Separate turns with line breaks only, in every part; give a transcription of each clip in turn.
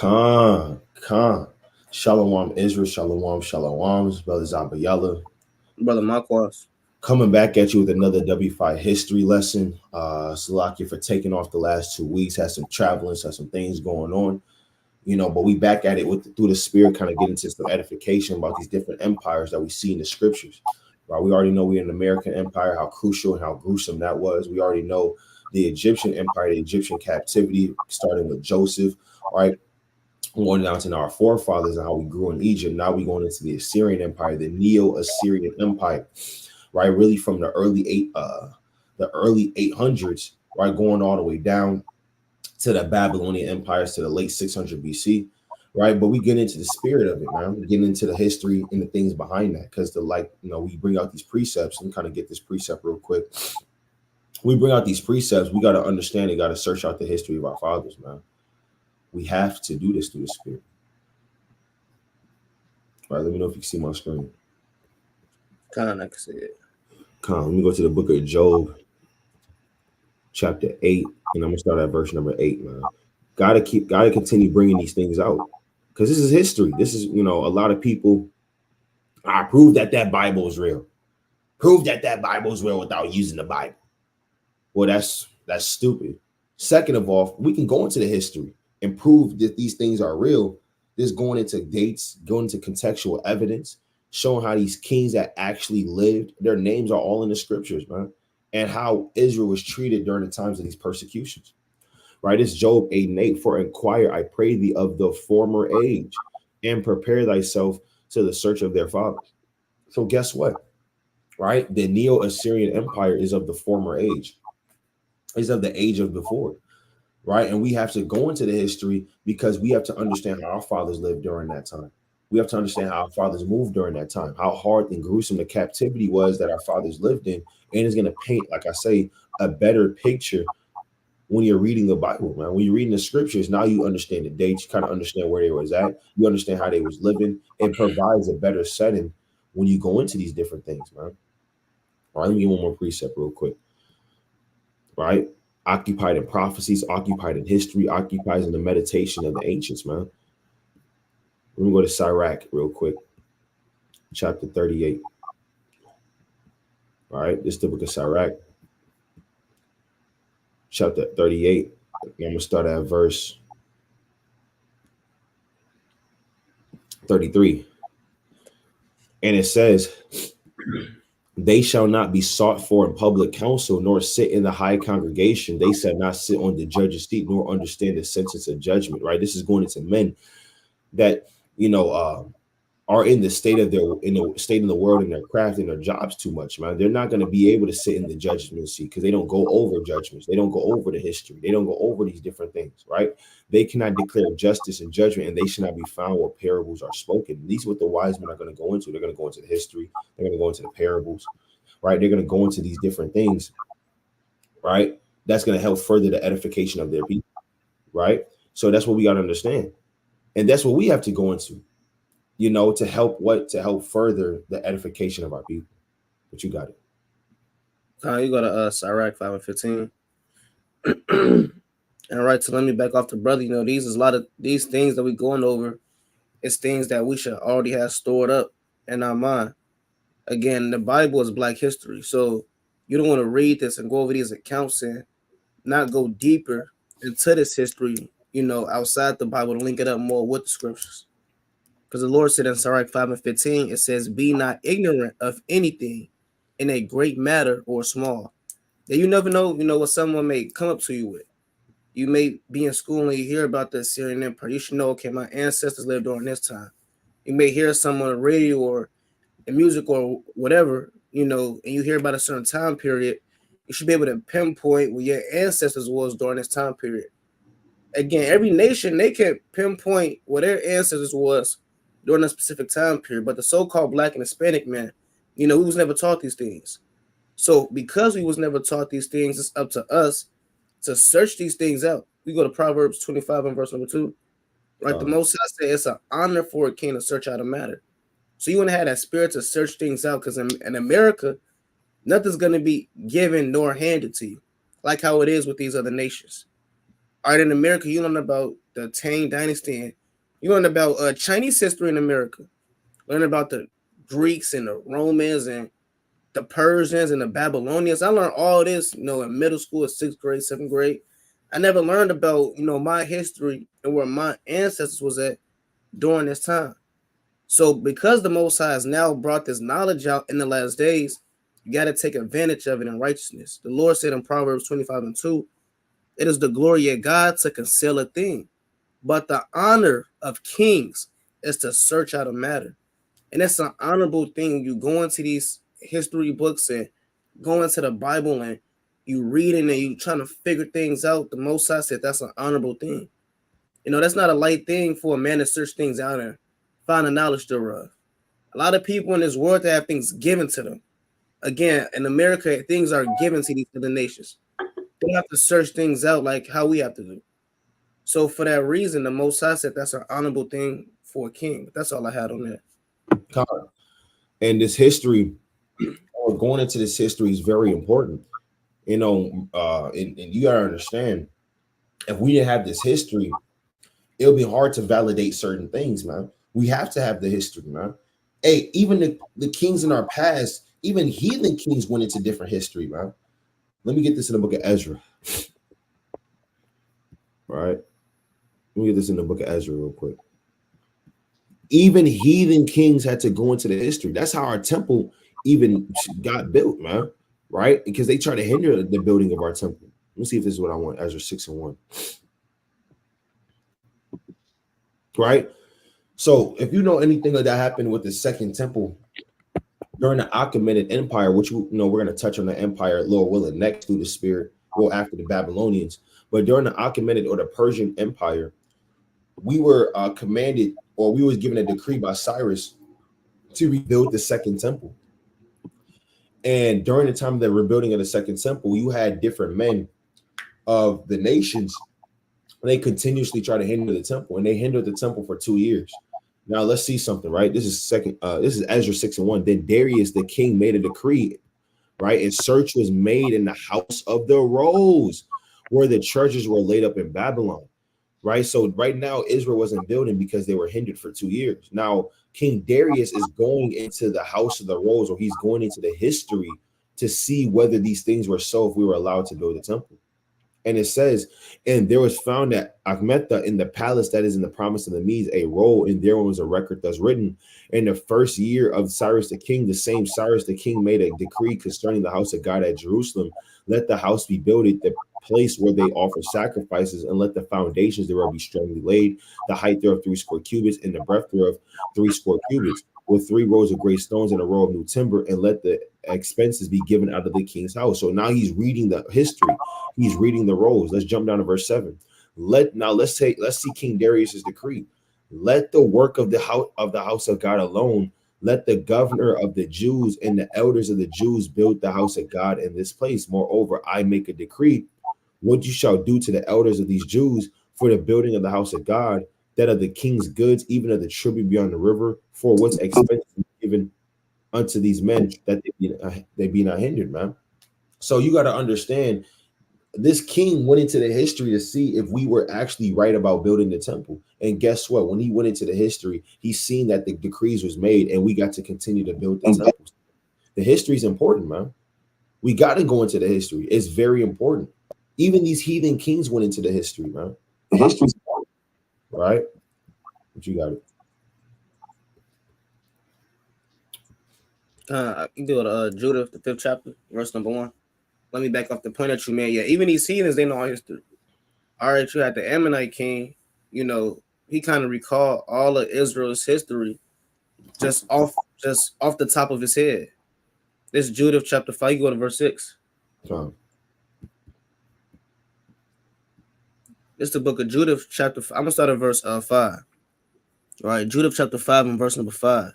Khan. Shalom Israel, Shalom, Shalom, Brother Zabayella.
Brother Marquas.
Coming back at you with another W5 history lesson. Salakia for taking off the last 2 weeks, had some traveling, had some things going on, but we back at it through the spirit, kind of get into some edification about these different empires that we see in the scriptures. Right? We already know we're an American empire, how crucial and how gruesome that was. We already know the Egyptian empire, the Egyptian captivity, starting with Joseph, right? Going down to our forefathers and how we grew in Egypt. Now we're going into the Assyrian Empire, the Neo-Assyrian Empire, right? Really from the early 800s, right? Going all the way down to the Babylonian empires to the late 600 BC, right? But we get into the spirit of it, man. We're getting into the history and the things behind that, because we bring out these precepts and kind of get this precept real quick. We bring out these precepts. We got to understand and got to search out the history of our fathers, man. We have to do this through the spirit. All right, let me know if you can see my screen.
Kind of, I can see it.
Let me go to the book of Job, chapter 8, and I'm gonna start at verse number 8, man. Gotta continue bringing these things out, because this is history. This is, a lot of people. I prove that Bible is real. Prove that Bible is real without using the Bible. Well, that's stupid. Second of all, we can go into the history and prove that these things are real. Just going into dates, going into contextual evidence, showing how these kings that actually lived, their names are all in the scriptures, man, and how Israel was treated during the times of these persecutions. Right? It's Job 8:8. For inquire, I pray thee, of the former age, and prepare thyself to the search of their fathers. So guess what? Right? The Neo-Assyrian Empire is of the former age. Is of the age of before. Right? And we have to go into the history, because we have to understand how our fathers lived during that time. We have to understand how our fathers moved during that time, how hard and gruesome the captivity was that our fathers lived in. And it's going to paint, like I say, a better picture when you're reading the Bible, man. When you're reading the scriptures, now you understand the dates, you kind of understand where they was at, you understand how they was living. It provides a better setting when you go into these different things, man. All right, let me give one more precept real quick. All right. Occupied in prophecies, occupied in history, occupied in the meditation of the ancients, man. Let me go to Sirach real quick. Chapter 38. All right, this is the book of Sirach. Chapter 38. I'm going to start at verse 33. And it says, they shall not be sought for in public council, nor sit in the high congregation. They shall not sit on the judge's seat, nor understand the sentence of judgment. Right? This is going into men that, are in the state of the world and their craft and their jobs too much, man. They're not going to be able to sit in the judgment seat, because they don't go over judgments. They don't go over the history. They don't go over these different things, right? They cannot declare justice and judgment, and they should not be found where parables are spoken. These are what the wise men are going to go into. They're going to go into the history. They're going to go into the parables, right? They're going to go into these different things, right? That's going to help further the edification of their people, right? So that's what we got to understand. And that's what we have to go into. To help further the edification of our people. But you got it.
You go to Sirach 5:15. And right, so let me back off the brother. These things that we going over. It's things that we should already have stored up in our mind. Again, the Bible is Black history, so you don't want to read this and go over these accounts and not go deeper into this history. Outside the Bible, to link it up more with the scriptures. Because the Lord said in Sirach 5:15, it says, be not ignorant of anything in a great matter or small. That you never know, what someone may come up to you with. You may be in school and you hear about the Assyrian Empire. You should know, okay, my ancestors lived during this time. You may hear someone on the radio or in music or whatever, and you hear about a certain time period. You should be able to pinpoint where your ancestors was during this time period. Again, every nation, they can pinpoint where their ancestors was during a specific time period, but the so-called Black and Hispanic man, we was never taught these things. So because we was never taught these things, it's up to us to search these things out. We go to Proverbs 25 and verse number 2. Right, the Most High said it's an honor for a king to search out a matter. So you want to have that spirit to search things out, because in America, nothing's going to be given nor handed to you, like how it is with these other nations. All right, in America, you learn about the Tang Dynasty. And you learn about Chinese history in America. Learn about the Greeks and the Romans and the Persians and the Babylonians. I learned all this, in middle school, 6th grade, 7th grade. I never learned about, my history and where my ancestors was at during this time. So because the Most High has now brought this knowledge out in the last days, you got to take advantage of it in righteousness. The Lord said in Proverbs 25:2, it is the glory of God to conceal a thing, but the honor of kings is to search out a matter. And it's an honorable thing. You go into these history books and go into the Bible and you reading and you trying to figure things out. The Most High said that's an honorable thing. That's not a light thing for a man to search things out and find the knowledge thereof. A lot of people in this world that have things given to them. Again, in America, things are given to these other nations. They have to search things out like how we have to do. So for that reason, the Most High said that's an honorable thing for a king. That's all I had on that.
And this history, or going into this history, is very important. And you gotta understand, if we didn't have this history, it'll be hard to validate certain things, man. We have to have the history, man. Hey, even the kings in our past, even heathen kings went into different history, man. Let me get this in the book of Ezra. All right. Let me get this in the book of Ezra real quick. Even heathen kings had to go into the history. That's how our temple even got built, man. Right? Because they try to hinder the building of our temple. Let me see if this is what I want. Ezra 6:1. Right? So if you know anything that happened with the second temple during the Achaemenid Empire, which we're going to touch on the empire, Lord willing, next through the spirit, well, after the Babylonians. But during the Achaemenid or the Persian Empire, we were commanded, or we was given a decree by Cyrus to rebuild the second temple. And during the time of the rebuilding of the second temple, you had different men of the nations. They continuously try to hinder the temple, and they hindered the temple for 2 years. Now let's see something, right? This is Ezra 6:1. Then Darius the king made a decree, right? And search was made in the house of the rose, where the treasures were laid up in Babylon, right? So right now Israel wasn't building because they were hindered for 2 years. Now King Darius is going into the house of the rose, or he's going into the history to see whether these things were so, if we were allowed to build the temple. And it says, and there was found at Achmetta in the palace that is in the promise of the Medes a roll, and there was a record thus written. In the first year of Cyrus the king, the same Cyrus the king made a decree concerning the house of God at Jerusalem. Let the house be built at the place where they offer sacrifices, and let the foundations thereof be strongly laid, the height thereof 3 square cubits, and the breadth thereof 3 square cubits, with 3 rows of great stones and a row of new timber, and let the expenses be given out of the king's house. So now he's reading the history, he's reading the rolls. Let's jump down to verse 7. Let's see King Darius's decree. Let the work of the house of God alone, let the governor of the Jews and the elders of the Jews build the house of God in this place. Moreover, I make a decree, what you shall do to the elders of these Jews for the building of the house of God, that of the king's goods, even of the tribute beyond the river, for what's expenses given unto these men, that they be not hindered, man. So you got to understand, this king went into the history to see if we were actually right about building the temple. And guess what? When he went into the history, he's seen that the decrees was made, and we got to continue to build the temple. The history is important, man. We got to go into the history. It's very important. Even these heathen kings went into the history, man. The history's important, right? What you got it?
You do it, Judah, the 5th chapter, verse number 1. Let me back off the point that you made. Yeah, even these heathens, they know our history. All right, you had the Ammonite king, he kind of recalled all of Israel's history just off the top of his head. This Judah chapter 5, you go to verse 6. This is the book of Judah chapter 5. I'm gonna start at verse 5. All right, Judah chapter 5 and verse number 5.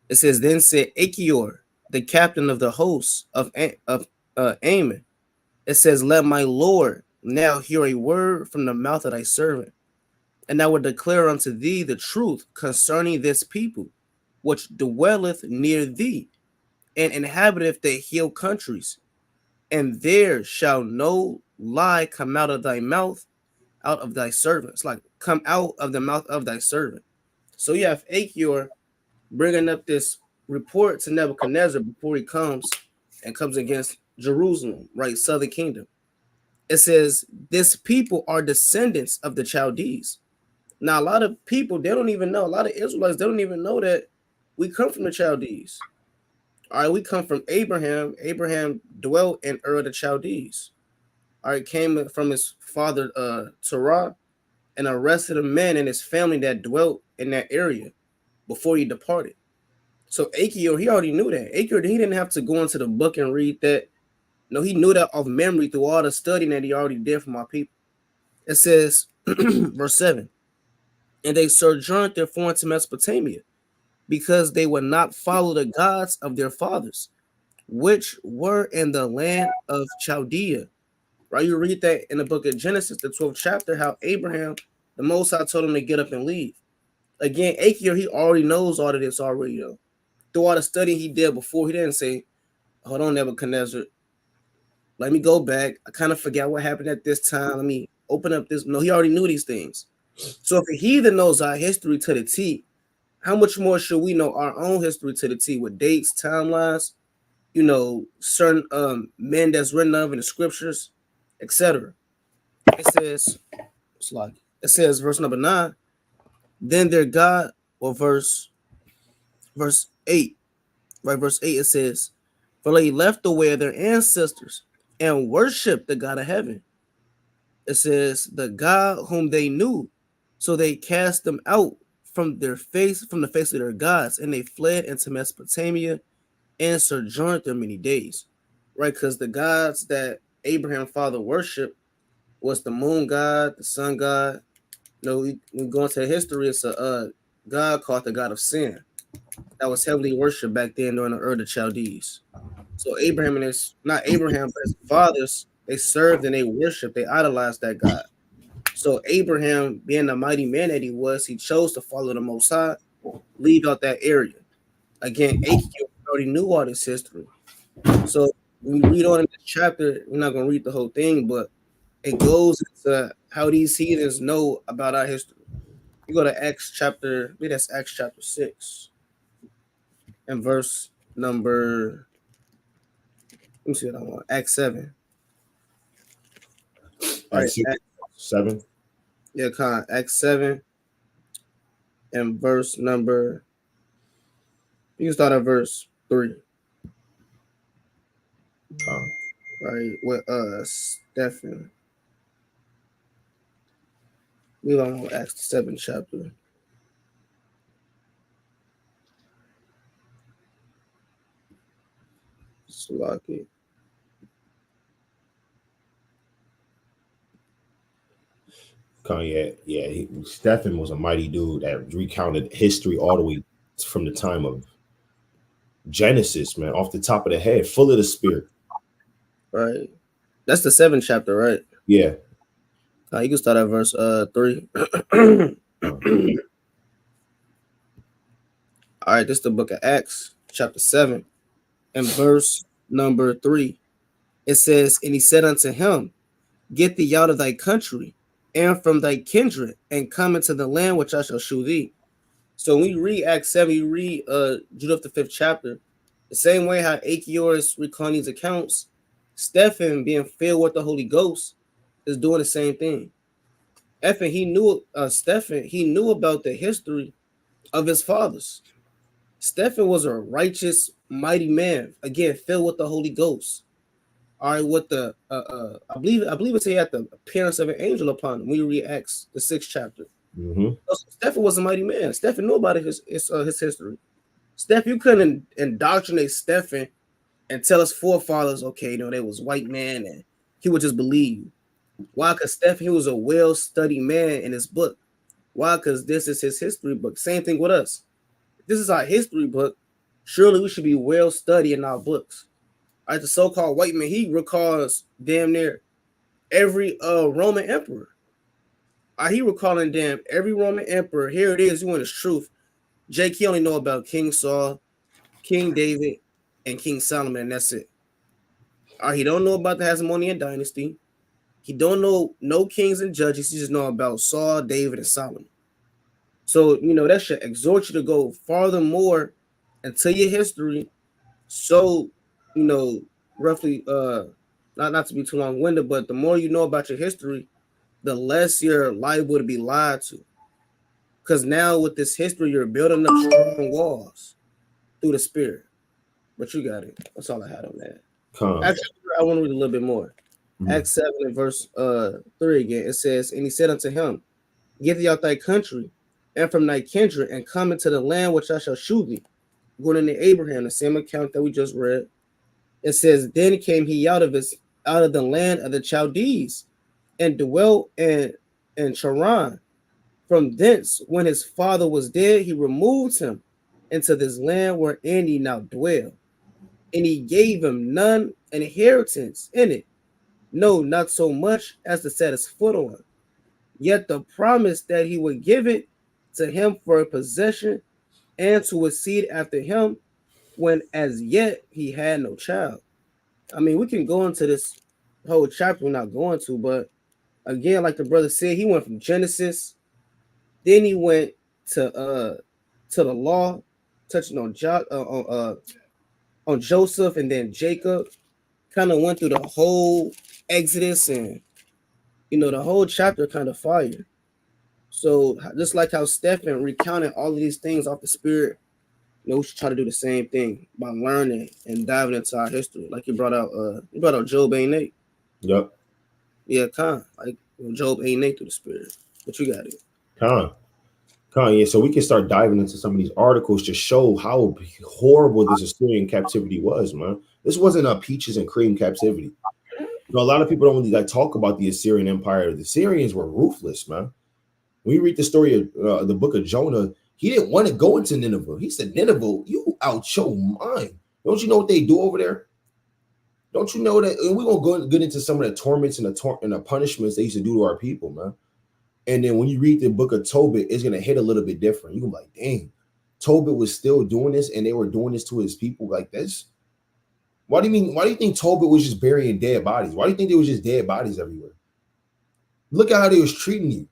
It says, then said Achior, the captain of the hosts of Ammon, it says, let my Lord now hear a word from the mouth of thy servant, and I will declare unto thee the truth concerning this people, which dwelleth near thee, and inhabiteth the hill countries, and there shall no lie come out of thy mouth. out of thy servants, like come out of the mouth of thy servant. So you have Achior bringing up this report to Nebuchadnezzar before he comes against Jerusalem, right? Southern kingdom. It says, this people are descendants of the Chaldees. Now, a lot of people, they don't even know, a lot of Israelites, they don't even know that we come from the Chaldees. All right, we come from Abraham. Abraham dwelt in Ur of the Chaldees. All right, came from his father Terah, and arrested a man and his family that dwelt in that area before he departed. So Achior, he already knew that. Achior, he didn't have to go into the book and read that. No, he knew that of memory through all the studying that he already did for my people. It says, verse 7, and they sojourned therefore into Mesopotamia, because they would not follow the gods of their fathers, which were in the land of Chaldea. Right? You read that in the book of Genesis, the 12th chapter, how Abraham, the Most High, told him to get up and leave. Again, Achior, he already knows all of this already, though. Through all the study he did before, he didn't say, hold on, Nebuchadnezzar, let me go back. I kind of forgot what happened at this time. Let me open up this. No, he already knew these things. So if a heathen knows our history to the T, how much more should we know our own history to the T with dates, timelines, certain men that's written of in the scriptures, etc. It says, verse number 9, then their God, or verse 8, right? Verse 8, it says, for they left the way of their ancestors and worshiped the God of heaven. It says, the God whom they knew. So they cast them out from the face of their gods, and they fled into Mesopotamia and sojourned there many days. Right? Because the gods that Abraham's father worshiped was the moon god, the sun god. We go into history, it's a god called the god of sin that was heavily worshipped back then during the Ur of the Chaldees. So Abraham and not Abraham, but his fathers, they served and they worshiped, they idolized that God. So Abraham, being the mighty man that he was, he chose to follow the Most High, leave out that area. Again, Achior already knew all this history. So when we read on in this chapter, we're not going to read the whole thing, but it goes into how these heathens know about our history. You go to Acts chapter, I believe that's Acts chapter 6, and verse number, let me see what I want, Acts 7. All right,
Acts 7.
Yeah, Acts 7 and verse number, you can start at verse 3. Right, with Stephen. We on Acts the 7th chapter. Salaki.
Stephen was a mighty dude that recounted history all the way from the time of Genesis, man, off the top of the head, full of the spirit.
Right. That's the 7th chapter, right?
Yeah.
You can start at verse 3. All right, this is the book of Acts, chapter 7, and verse number 3. It says, and he said unto him, get thee out of thy country and from thy kindred, and come into the land which I shall shew thee. So when you read Acts 7, you read Jude the 5th chapter, the same way how Achior is recalling these accounts, Stephen, being filled with the Holy Ghost, is doing the same thing. Stephen, he knew about the history of his fathers. Stephen was a righteous, mighty man, again, filled with the Holy Ghost. All right, with the I believe it's he had the appearance of an angel upon him. When you read Acts, the 6th chapter.
Mm-hmm.
Stephen was a mighty man. Stephen knew about his history. Stephen, you couldn't indoctrinate Stephen and tell his forefathers, okay, they was white man, and he would just believe. Why? Because Stephen, he was a well-studied man in his book. Why? Because this is his history book. Same thing with us. This is our history book. Surely we should be well-studied in our books. All right, the so-called white man, he recalls damn near every Roman emperor. He recalling damn every Roman emperor. Here it is, you want his truth. Jake, he only know about King Saul, King David, and King Solomon, and that's it. He don't know about the Hasmonean dynasty. He don't know no kings and judges. He just know about Saul, David, and Solomon. So, that should exhort you to go farther more into your history. So, roughly, not to be too long-winded, but the more you know about your history, the less you're liable to be lied to. Because now with this history, you're building up strong walls through the spirit. But you got it. That's all I had on that. Actually, I want to read a little bit more. Acts 7 and verse 3 again. It says, and he said unto him, get thee out thy country and from thy kindred and come into the land which I shall shew thee. Going into Abraham, the same account that we just read. It says, then came he out of the land of the Chaldees and dwelt in Charan. From thence, when his father was dead, he removed him into this land wherein he now dwell. And he gave him none inheritance in it, no, not so much as to set his foot on. Yet the promise that he would give it to him for a possession and to his seed after him, when as yet he had no child. I mean, we can go into this whole chapter we're not going to, but again, like the brother said, he went from Genesis, then he went to the law, touching on Joseph, and then Jacob. Kind of went through the whole Exodus, and the whole chapter kind of fire. So just like how Stephen recounted all of these things off the spirit, we should try to do the same thing by learning and diving into our history. Like you brought out Job 8:8.
Yep.
Yeah, like Job 8:8 through the spirit. But you got it.
Yeah. So we can start diving into some of these articles to show how horrible this Assyrian captivity was, man. This wasn't a peaches and cream captivity. A lot of people don't really talk about the Assyrian Empire. The Assyrians were ruthless, man. When you read the story of the book of Jonah, he didn't want to go into Nineveh. He said, Nineveh, you out your mind. Don't you know what they do over there? Don't you know that? And we're going to get into some of the torments and the punishments they used to do to our people, man. And then when you read the book of Tobit, it's going to hit a little bit different. You're going to be like, dang, Tobit was still doing this and they were doing this to his people like this? Why do you think Tobit was just burying dead bodies? Why do you think there was just dead bodies everywhere? Look at how they was treating you.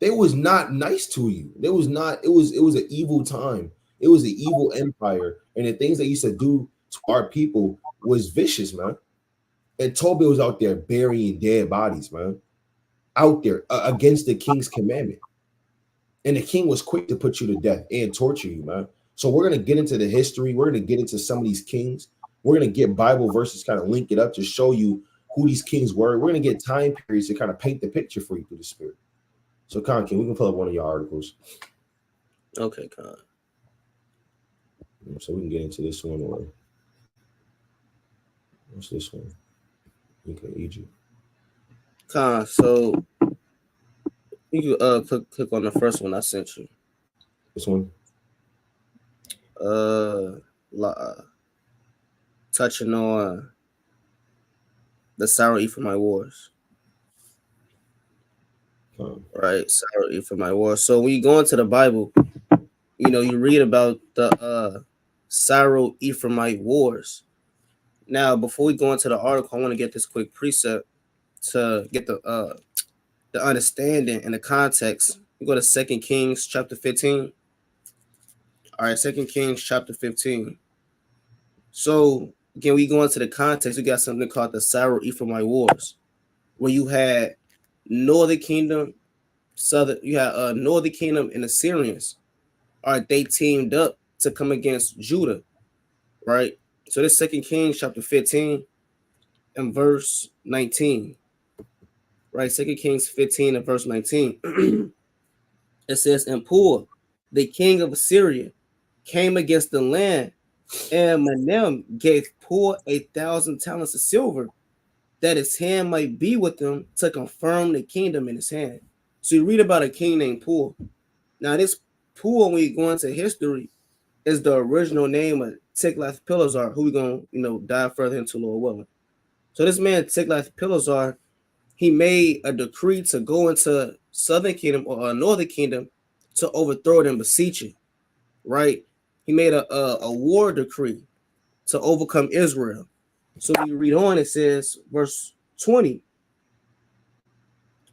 They was not nice to you. It was an evil time. It was an evil empire. And the things they used to do to our people was vicious, man. And Tobit was out there burying dead bodies, man. Out there against the king's commandment. And the king was quick to put you to death and torture you, man. So we're going to get into the history. We're going to get into some of these kings. We're going to get Bible verses, kind of link it up to show you who these kings were. We're going to get time periods to kind of paint the picture for you through the spirit. So, Con, we can pull up one of your articles.
Okay, Con.
So we can get into this one, or what's this one? Okay, Egypt.
Con, so you can click on the first one I sent you.
This one?
Touching on the Syro-Ephraimite Wars. Right, Syro-Ephraimite Wars. So when you go into the Bible, you read about the Syro-Ephraimite Wars. Now, before we go into the article, I want to get this quick precept to get the understanding and the context. We go to 2 Kings chapter 15. All right, 2 Kings chapter 15. So again, we go into the context. We got something called the Syro-Ephraimite Wars, where you had Northern Kingdom, Northern Kingdom and Assyrians. All right, they teamed up to come against Judah, right? So this 2 Kings chapter 15 and verse 19, right? 2 Kings 15 and verse 19. It says, and Pul, the king of Assyria, came against the land, and Menem gave Pul 1,000 talents of silver, that his hand might be with them to confirm the kingdom in his hand. So you read about a king named Pul. Now this Pul, when you go into history, is the original name of Tiglath-Pileser, who we're going to dive further into, Lord willing. So this man Tiglath-Pileser, he made a decree to go into Southern Kingdom or Northern Kingdom to overthrow it and beseech it, right? He made a war decree to overcome Israel. So when you read on, it says, verse 20,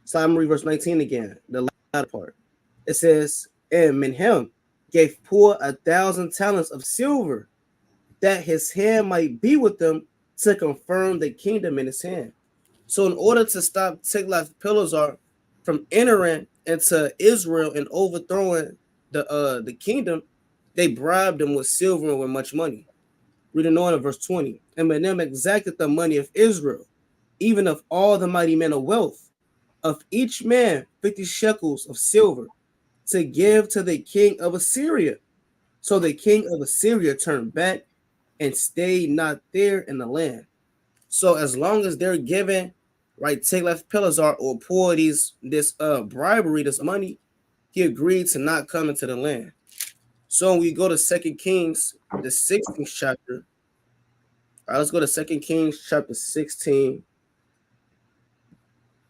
So I'm read verse 19 again, the latter part. It says, and Menahem gave poor 1,000 talents of silver, that his hand might be with them to confirm the kingdom in his hand. So in order to stop Tiglath-Pileser from entering into Israel and overthrowing the kingdom, they bribed him with silver and with much money. Reading on in verse 20. And Menahem exacted the money of Israel, even of all the mighty men of wealth, of each man 50 shekels of silver, to give to the king of Assyria. So the king of Assyria turned back and stayed not there in the land. So as long as they're giving, right, Tiglath-Pileser or poor this bribery, this money, he agreed to not come into the land. So when we go to 2 Kings, the 16th chapter. All right, let's go to 2 Kings chapter 16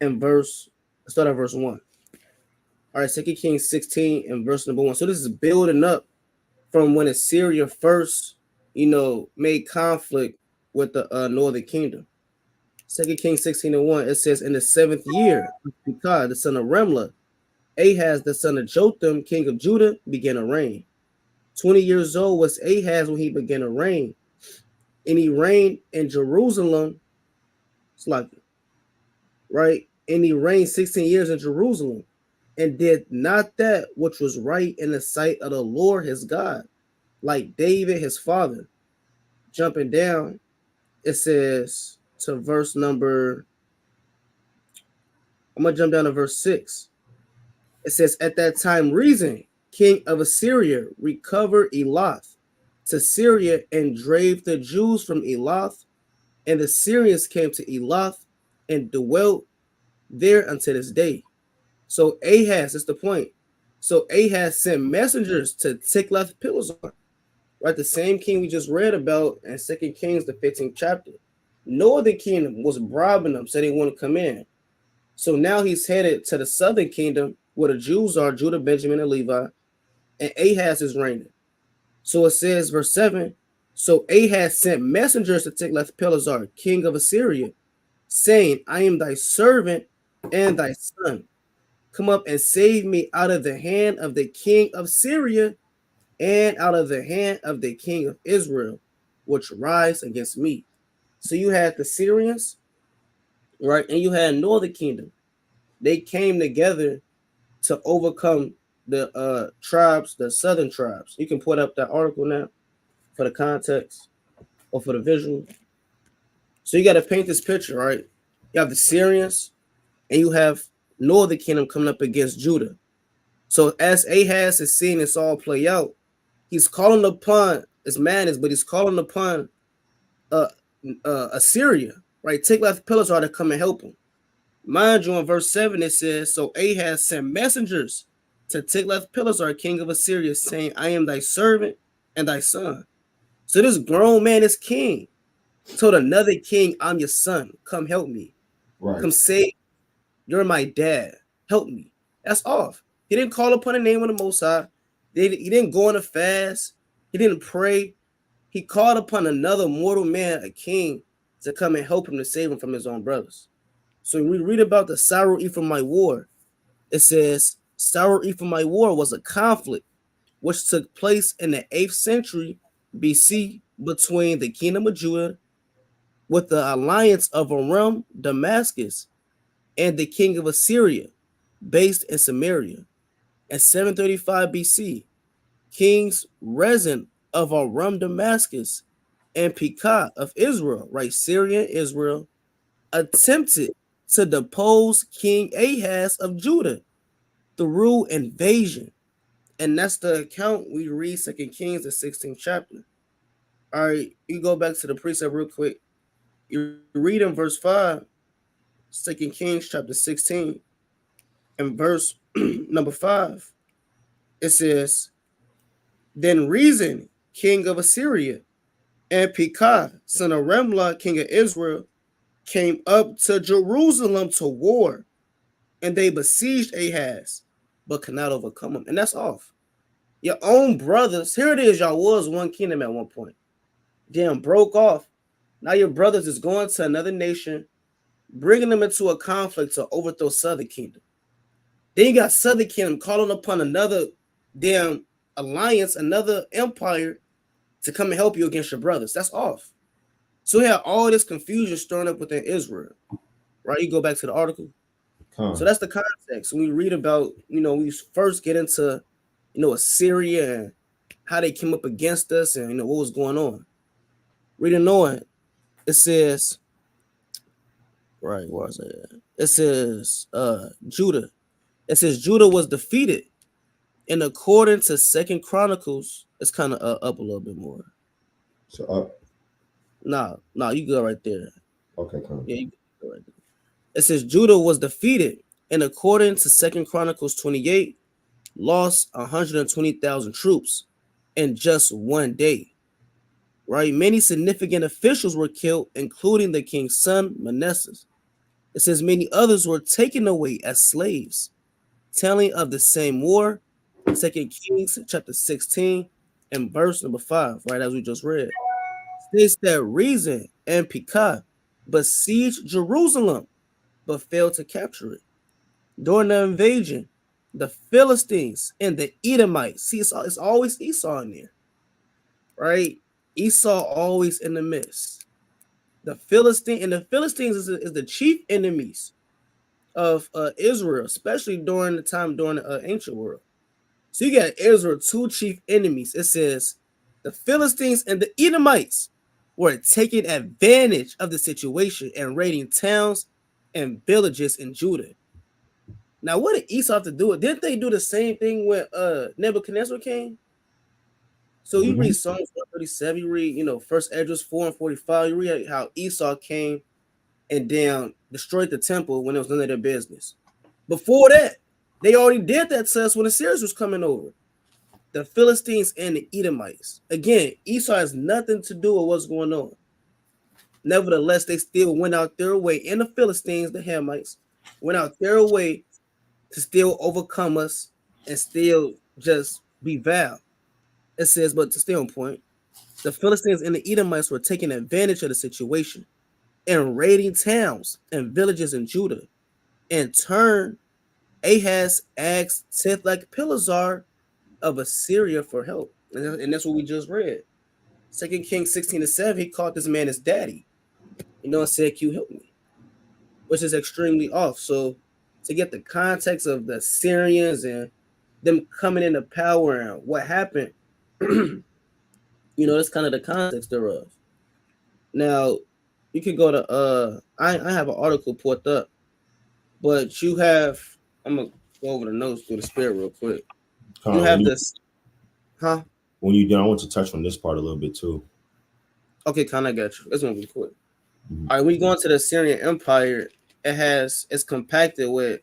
and let's start at verse 1. All right, 2 Kings 16 and verse number 1. So this is building up from when Assyria first, made conflict with the northern kingdom. 2 Kings 16 and 1, it says, in the 7th year, Pekah, the son of Remlah, Ahaz, the son of Jotham, king of Judah, began to reign. 20 years old was Ahaz when he began to reign. And he reigned in Jerusalem, right? And he reigned 16 years in Jerusalem, and did not that which was right in the sight of the Lord his God, like David his father. Jumping down, it says to verse number, I'm going to jump down to verse 6. It says, at that time Rezin, king of Assyria, recovered Elath to Syria and drave the Jews from Elath, and the Syrians came to Elath and dwelt there unto this day. So Ahaz is the point. So Ahaz sent messengers to Tiglath-Pileser, right? The same king we just read about in 2 Kings, the 15th chapter. Northern kingdom was bribing them, said they want to come in. So now he's headed to the southern kingdom where the Jews are, Judah, Benjamin, and Levi, and Ahaz is reigning. So it says, verse 7, so Ahaz sent messengers to Tiglath-Pileser, king of Assyria, saying, I am thy servant and thy son. Come up and save me out of the hand of the king of Syria and out of the hand of the king of Israel, which rise against me. So you had the Syrians, right? And you had northern kingdom. They came together to overcome the tribes, the southern tribes. You can put up that article now for the context or for the visual. So you got to paint this picture, right? You have the Syrians and you have northern kingdom coming up against Judah. So as Ahaz is seeing this all play out, he's calling upon, it's madness, but he's calling upon Assyria, right? Tiglath-Pileser to come and help him. Mind you, in verse 7, it says, so Ahaz sent messengers to Tiglath-Pileser, king of Assyria, saying, I am thy servant and thy son. So this grown man, this king, told another king, I'm your son. Come help me.
Right.
Come save. You're my dad. Help me. That's off. He didn't call upon the name of the Most High. He didn't go on a fast. He didn't pray. He called upon another mortal man, a king, to come and help him to save him from his own brothers. So when we read about the Sorrow Ephraimite War, it says, Sorrow Ephraimite War was a conflict which took place in the 8th century BC between the kingdom of Judah with the alliance of Aram, Damascus, and the king of Assyria, based in Samaria. At 735 BC, kings Rezin of Aram, Damascus, and Pekah of Israel, right, Syria and Israel, attempted to depose King Ahaz of Judah through invasion. And that's the account we read 2 Kings, the 16th chapter. All right, you go back to the precept real quick. You read in verse 5, 2 Kings chapter 16, and verse number 5. It says, then Rezin, king of Assyria, and Pekah, son of Remlah, king of Israel, came up to Jerusalem to war, and they besieged Ahaz, but could not overcome him. And that's off. Your own brothers, here it is, y'all was one kingdom at one point. Then broke off. Now your brothers is going to another nation, bringing them into a conflict to overthrow Southern Kingdom. Then you got Southern Kingdom calling upon another damn alliance, another empire to come and help you against your brothers. That's off. So we have all this confusion stirring up within Israel. Right? You go back to the article. So that's the context. When we read about, we first get into, Assyria and how they came up against us and, what was going on. Reading on, it says, right, where is it? It says, Judah. It says Judah was defeated. And according to Second Chronicles, it's kind of up a little bit more.
So up.
Nah, you go right there.
Okay, come on.
Yeah, you go right there. It says Judah was defeated, and according to Second Chronicles 28, lost 120,000 troops in just one day. Right? Many significant officials were killed, including the king's son, Manasseh. It says many others were taken away as slaves. Telling of the same war, 2 Kings chapter 16 and verse number 5, right as we just read, states that Rezin and Pekah besieged Jerusalem, but failed to capture it. During the invasion, the Philistines and the Edomites, see, it's always Esau in there, right? Esau always in the midst. The Philistines is the chief enemies of Israel, especially during the ancient world. So you got Israel, two chief enemies. It says the Philistines and the Edomites were taking advantage of the situation and raiding towns and villages in Judah. Now, what did Esau have to do it? Didn't they do the same thing when Nebuchadnezzar came? So you read Psalms 137, you read, First Esdras 4 and 45, you read how Esau came and then destroyed the temple when it was none of their business. Before that, they already did that to us when the Assyrians was coming over. The Philistines and the Edomites. Again, Esau has nothing to do with what's going on. Nevertheless, they still went out their way, and the Philistines, the Hamites, went out their way to still overcome us and still just be vile. It says, but to stay on point, the Philistines and the Edomites were taking advantage of the situation and raiding towns and villages in Judah. In turn, Ahaz asked Tiglath-Pileser of Assyria for help. And that's what we just read. 2 Kings 16-7, he called this man his daddy. And said, "Q, help me," which is extremely off. So to get the context of the Assyrians and them coming into power and what happened, that's kind of the context thereof. Now, you can go to I have an article put up, but you have, I'm gonna go over the notes through the spirit real quick. You have this, huh?
When you're done, I want to touch on this part a little bit too.
Okay, kind of got you. It's gonna be quick. All right, when you go into the Assyrian Empire, it's compacted with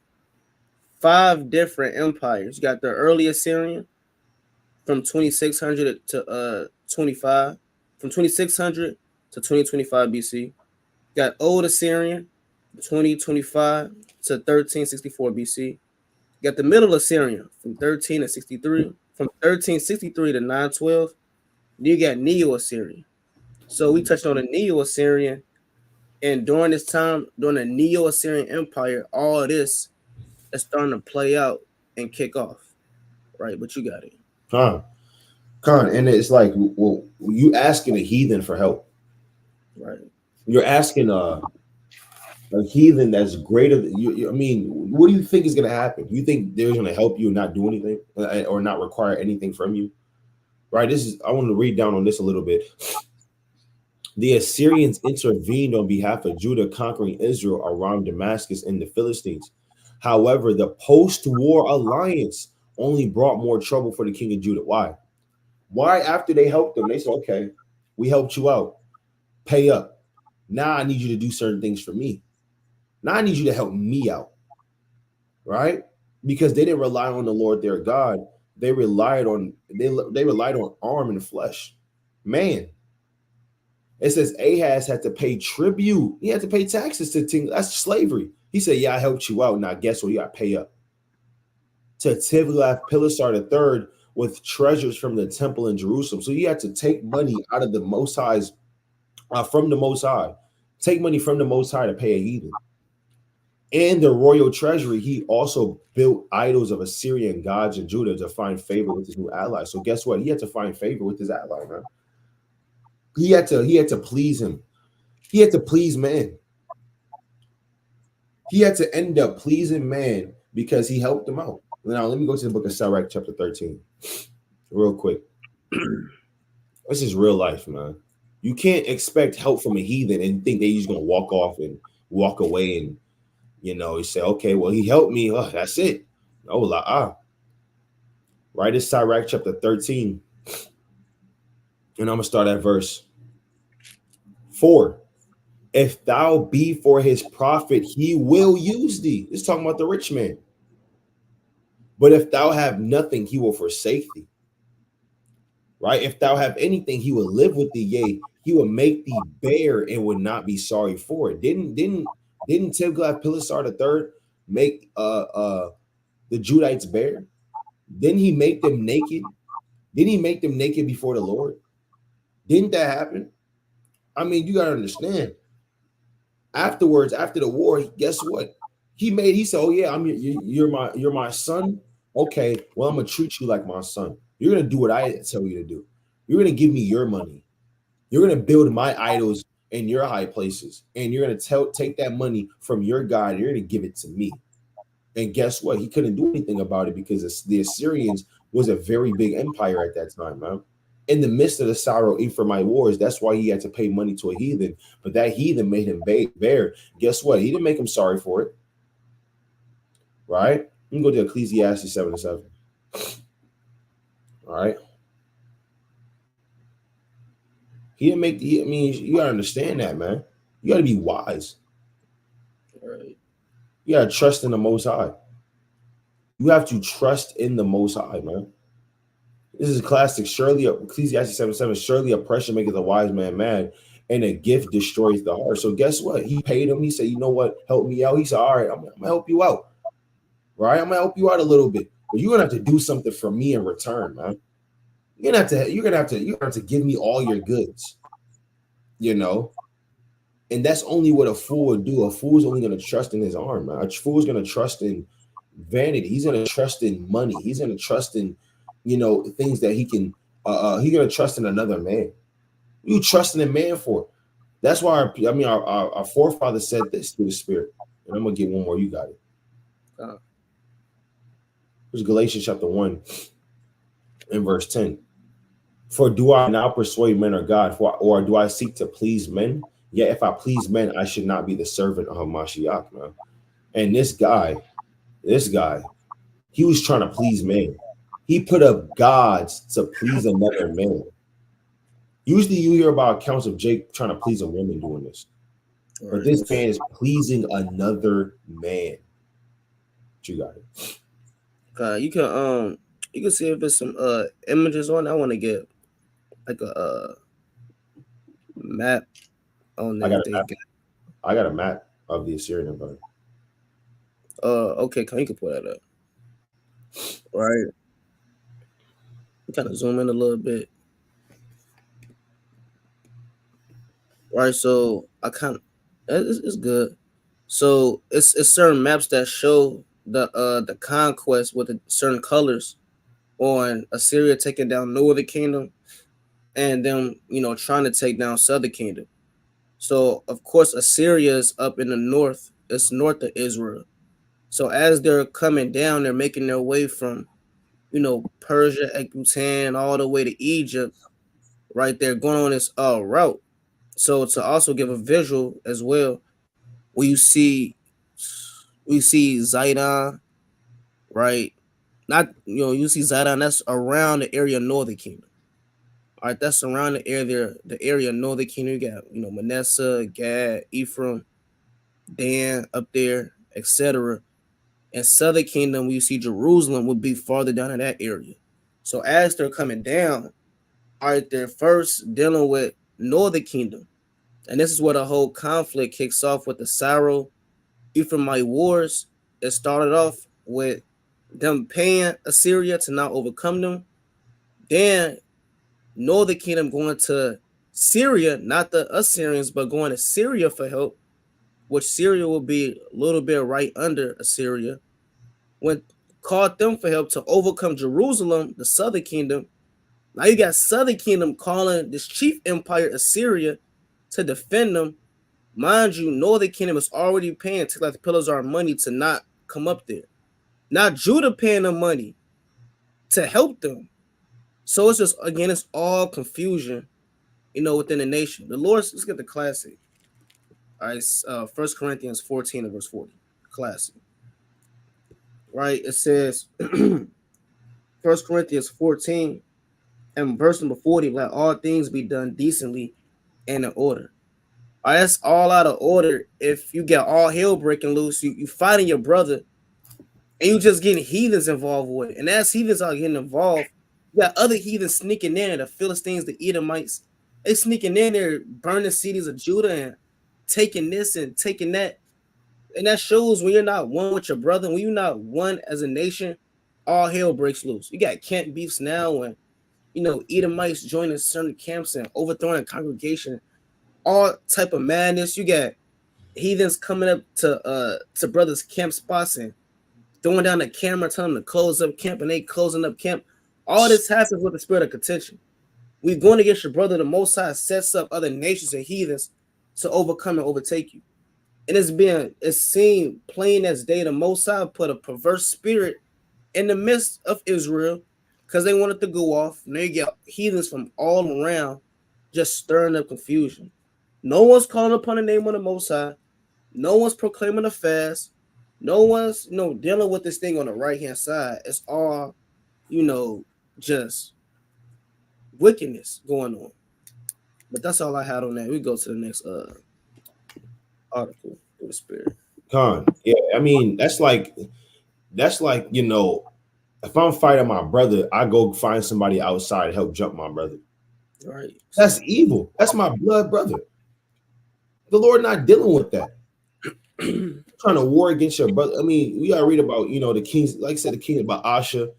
5 different empires. You got the early Assyrian from 2600 to 25, from 2600 to 2025 BC. You got old Assyrian, 2025 to 1364 BC. You got the middle Assyrian from 1363, from 1363 to 912. Then you got Neo Assyrian. So we touched on the Neo Assyrian. And during this time, during the Neo-Assyrian Empire, all of this is starting to play out and kick off. Right? But you got it.
And it's like, well, you asking a heathen for help.
Right.
You're asking a heathen that's greater than you. I mean, what do you think is going to happen? You think they're going to help you and not do anything or not require anything from you? Right? I want to read down on this a little bit. The Assyrians intervened on behalf of Judah, conquering Israel around Damascus and the Philistines. However, the post-war alliance only brought more trouble for the king of Judah. Why? Why, after they helped them, they said, okay, we helped you out. Pay up. Now I need you to do certain things for me. Now I need you to help me out. Right? Because they didn't rely on the Lord their God. They relied on arm and flesh. Man. It says Ahaz had to pay tribute. He had to pay taxes to King. That's slavery. He said, yeah, I helped you out. Now guess what? You got to pay up. To Tiglath-Pileser III with treasures from the temple in Jerusalem. So you had to take money out of the Most High's, from the Most High. Take money from the Most High to pay a heathen. and the royal treasury, he also built idols of Assyrian gods in Judah to find favor with his new ally. So guess what? He had to find favor with his ally, man. He had to please him. He had to please man. He had to end up pleasing man because he helped him out. Now let me go to the book of Sirach, chapter 13, real quick. This is real life, man. You can't expect help from a heathen and think that he's gonna walk off and walk away and you say, okay, well, he helped me. Oh, that's it. No, right? It's Sirach chapter 13. And I'm gonna start at verse 4. If thou be for his profit, he will use thee. It's talking about the rich man. But if thou have nothing, he will forsake thee. Right? If thou have anything, he will live with thee. Yea, he will make thee bare and would not be sorry for it. Didn't Tiglath-Pileser III make the Judites bare? Didn't he make them naked? Didn't he make them naked before the Lord? Didn't that happen? I mean, you gotta understand. Afterwards, after the war, guess what? He said, "Oh yeah, you're my son. Okay, well I'm gonna treat you like my son. You're gonna do what I tell you to do. You're gonna give me your money. You're gonna build my idols in your high places, and you're gonna take that money from your God. You're gonna give it to me." And guess what? He couldn't do anything about it because the Assyrians was a very big empire at that time, man. In the midst of the Syro-Ephraimite wars, that's why he had to pay money to a heathen. But that heathen made him bare. Guess what? He didn't make him sorry for it. Right? You can go to Ecclesiastes 7:7. All right. He didn't make I mean, you gotta understand that, man. You gotta be wise.
Right.
You gotta trust in the Most High. You have to trust in the Most High, man. This is classic. Surely, Ecclesiastes 7:7. Surely oppression maketh a wise man mad, and a gift destroys the heart. So guess what? He paid him. He said, "You know what? Help me out." He said, "All right, I'm gonna help you out. Right? I'm gonna help you out a little bit, but you're gonna have to do something for me in return, man. You're gonna have to give me all your goods, you know." And that's only what a fool would do. A fool is only gonna trust in his arm, man. A fool is gonna trust in vanity. He's gonna trust in money. He's gonna trust in things that he can he's gonna trust in another man. You trusting in man for? That's why our forefathers said this through the spirit. And I'm gonna get one more. You got it. Here's Galatians chapter 1 and verse 10. For do I now persuade men or God, or do I seek to please men? Yet if I please men, I should not be the servant of Mashiach, man. And this guy, he was trying to please man. He put up gods to please another man. Usually you hear about accounts of Jake trying to please a woman doing this. But this man is pleasing another man. You got it.
You can see if there's some images on. I want to get like a map on there.
I got a map of the Assyrian Empire.
Okay, you can pull that up. Right. Kind of zoom in a little bit. Right, so it's good. So it's certain maps that show the conquest with the certain colors on Assyria taking down Northern Kingdom and them, trying to take down Southern Kingdom. So of course Assyria is up in the north. It's north of Israel. So as they're coming down, they're making their way from, Persia, Ecbatana, all the way to Egypt. Right, they're going on this route. So to also give a visual as well, we see Zidon, right? Not you see Zidon, that's around the area of Northern Kingdom. All right, that's around the area of Northern Kingdom. You got Manasseh, Gad, Ephraim, Dan up there, etc. And Southern Kingdom, we see Jerusalem would be farther down in that area. So as they're coming down, all right, they're first dealing with Northern Kingdom. And this is where the whole conflict kicks off with the Syro-Ephraimite wars. It started off with them paying Assyria to not overcome them. Then Northern Kingdom going to Syria, not the Assyrians, but going to Syria for help. which Syria will be a little bit right under Assyria, when called them for help to overcome Jerusalem, the southern kingdom. Now you got southern kingdom calling this chief empire Assyria to defend them. Mind you, northern kingdom is already paying the pillars our money to not come up there. Now Judah paying them money to help them. So it's just, again, it's all confusion, within the nation. The Lord, let's get the classic. All right, 1 Corinthians 14 and verse 40. Classic. Right? It says 1 Corinthians 14 and verse number 40, let all things be done decently and in order. All right, that's all out of order. If you get all hell breaking loose, you fighting your brother, and you just getting heathens involved with it. And as heathens are getting involved, you got other heathens sneaking in, the Philistines, the Edomites. They sneaking in there, burning cities of Judah and taking this and taking that. And that shows when you're not one with your brother, when you're not one as a nation, all hell breaks loose. You got camp beefs now when, Edomites joining certain camps and overthrowing a congregation. All type of madness. You got heathens coming up to brothers' camp spots and throwing down the camera, telling them to close up camp, and they closing up camp. All this happens with the spirit of contention. We're going against your brother. The Most High sets up other nations and heathens to overcome and overtake you. And it's seen plain as day. The Most High put a perverse spirit in the midst of Israel because they wanted to go off. And they get heathens from all around just stirring up confusion. No one's calling upon the name of the Most High. No one's proclaiming a fast. No one's, dealing with this thing on the right-hand side. It's all, just wickedness going on. But that's all I had on that. We go to the next article through the spirit.
Yeah, I mean, that's like, if I'm fighting my brother, I go find somebody outside to help jump my brother.
Right.
That's evil. That's my blood brother. The Lord not dealing with that. Trying to war against your brother. I mean, we gotta read about, the kings, like I said, the king about Asha,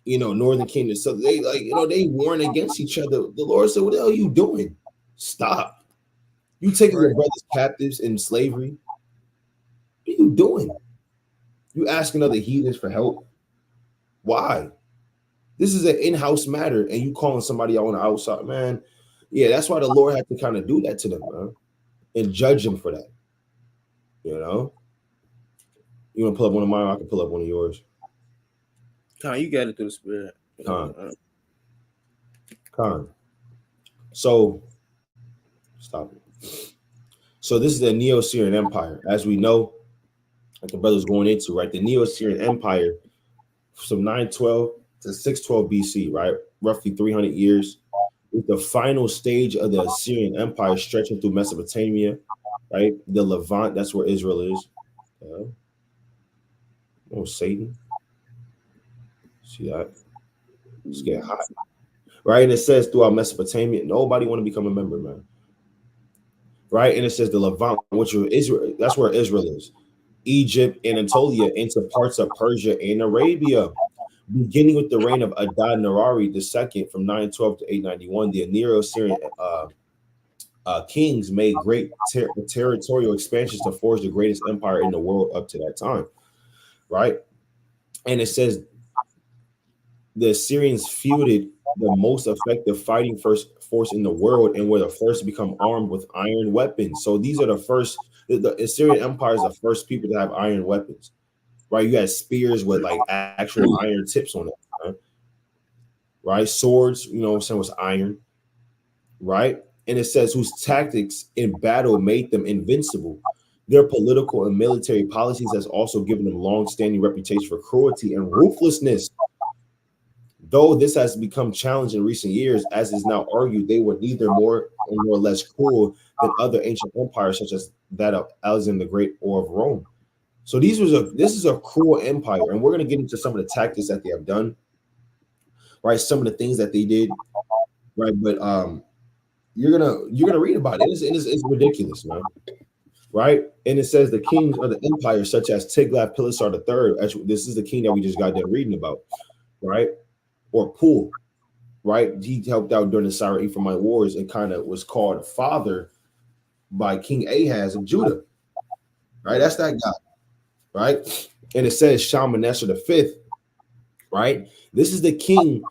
northern kingdom. So they they warn against each other. The Lord said, what the hell are you doing? Stop. You taking your brothers captives in slavery. What are you doing? You asking other heathens for help. Why? This is an in-house matter, and you calling somebody out on the outside, man. Yeah, that's why the Lord had to kind of do that to them, man, and judge them for that. You want to pull up one of mine? I can pull up one of yours.
Con, you got it through the spirit.
Con. So, stop it. So this is the Neo-Assyrian Empire. As we know, like the brother's going into, right? The Neo-Assyrian Empire from 912 to 612 BC, right? Roughly 300 years. With the final stage of the Assyrian Empire stretching through Mesopotamia, right? The Levant, that's where Israel is. Oh, Satan. See that? It's getting hot. Right? And it says throughout Mesopotamia, nobody want to become a member, man. Right? And it says the Levant, which is Israel, that's where Israel is. Egypt, Anatolia, into parts of Persia and Arabia. Beginning with the reign of Adad-Nirari II from 912 to 891, the Neo-Assyrian kings made great territorial expansions to forge the greatest empire in the world up to that time, right? And it says the Assyrians feuded the most effective fighting force in the world and were the first to become armed with iron weapons. So these are the first. The Assyrian Empire is the first people to have iron weapons, right? You had spears with like actual iron tips on it, right? Swords, was iron, right? And it says whose tactics in battle made them invincible. Their political and military policies has also given them long-standing reputation for cruelty and ruthlessness. Though this has become challenged in recent years, as is now argued, they were neither more or less cruel than other ancient empires, such as that of Alexander the Great or of Rome. So this is a cruel empire, and we're going to get into some of the tactics that they have done, right? Some of the things that they did, right? But you're gonna read about it. It's ridiculous, man. Right? And it says the kings of the empire, such as Tiglath-Pileser III. This is the king that we just got done reading about, right? Or Pul, right? He helped out during the Syro-Ephraimite wars and kind of was called a father by King Ahaz of Judah, right? That's that guy, right? And it says Shalmaneser the fifth, right? This is the king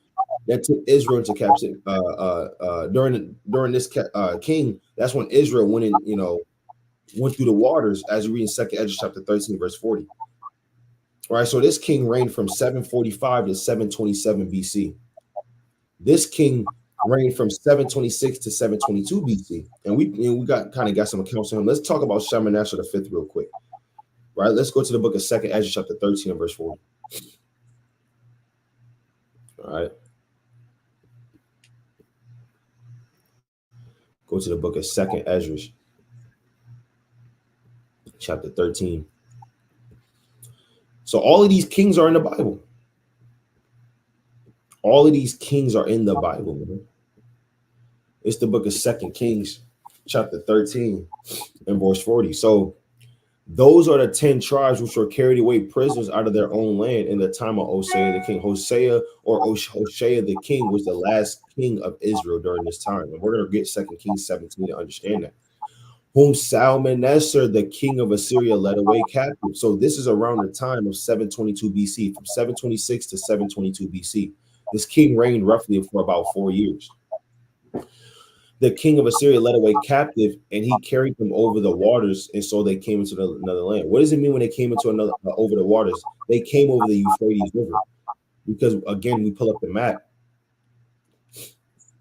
that took Israel into captivity. During this king, that's when Israel went in, went through the waters, as you read in Second Ezra chapter 13, verse 40. Right, so this king reigned from 745 to 727 BC. This king reigned from 726 to 722 BC, and we got some accounts on him. Let's talk about Shalmaneser the fifth real quick. Right, let's go to the book of Second Ezra chapter 13 and verse 40. All right, go to the book of Second Ezra chapter 13. So all of these kings are in the Bible. All of these kings are in the Bible, man. It's the book of Second Kings, chapter 13 and verse 40. So those are the 10 tribes which were carried away prisoners out of their own land in the time of Hosea the king. Hosea or Hoshea the king was the last king of Israel during this time. And we're going to get 2 Kings 17 to understand that. Whom Shalmaneser, the king of Assyria, led away captive. So this is around the time of 722 BC, from 726 to 722 BC. This king reigned roughly for about 4 years. The king of Assyria led away captive, and he carried them over the waters, and so they came into another land. What does it mean when they came into another over the waters? They came over the Euphrates River, because again, we pull up the map.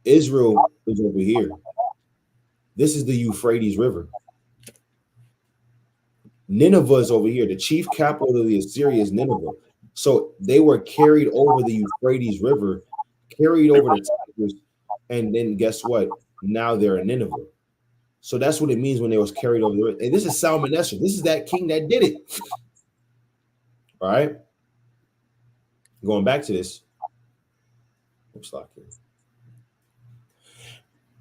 Israel is over here. This is the Euphrates River. Nineveh is over here. The chief capital of the Assyria is Nineveh. So they were carried over the Euphrates River, carried over the Tigris, and then guess what? Now they're in Nineveh. So that's what it means when they was carried over the river. And this is Shalmaneser. This is that king that did it. All right. Going back to this. Looks like it.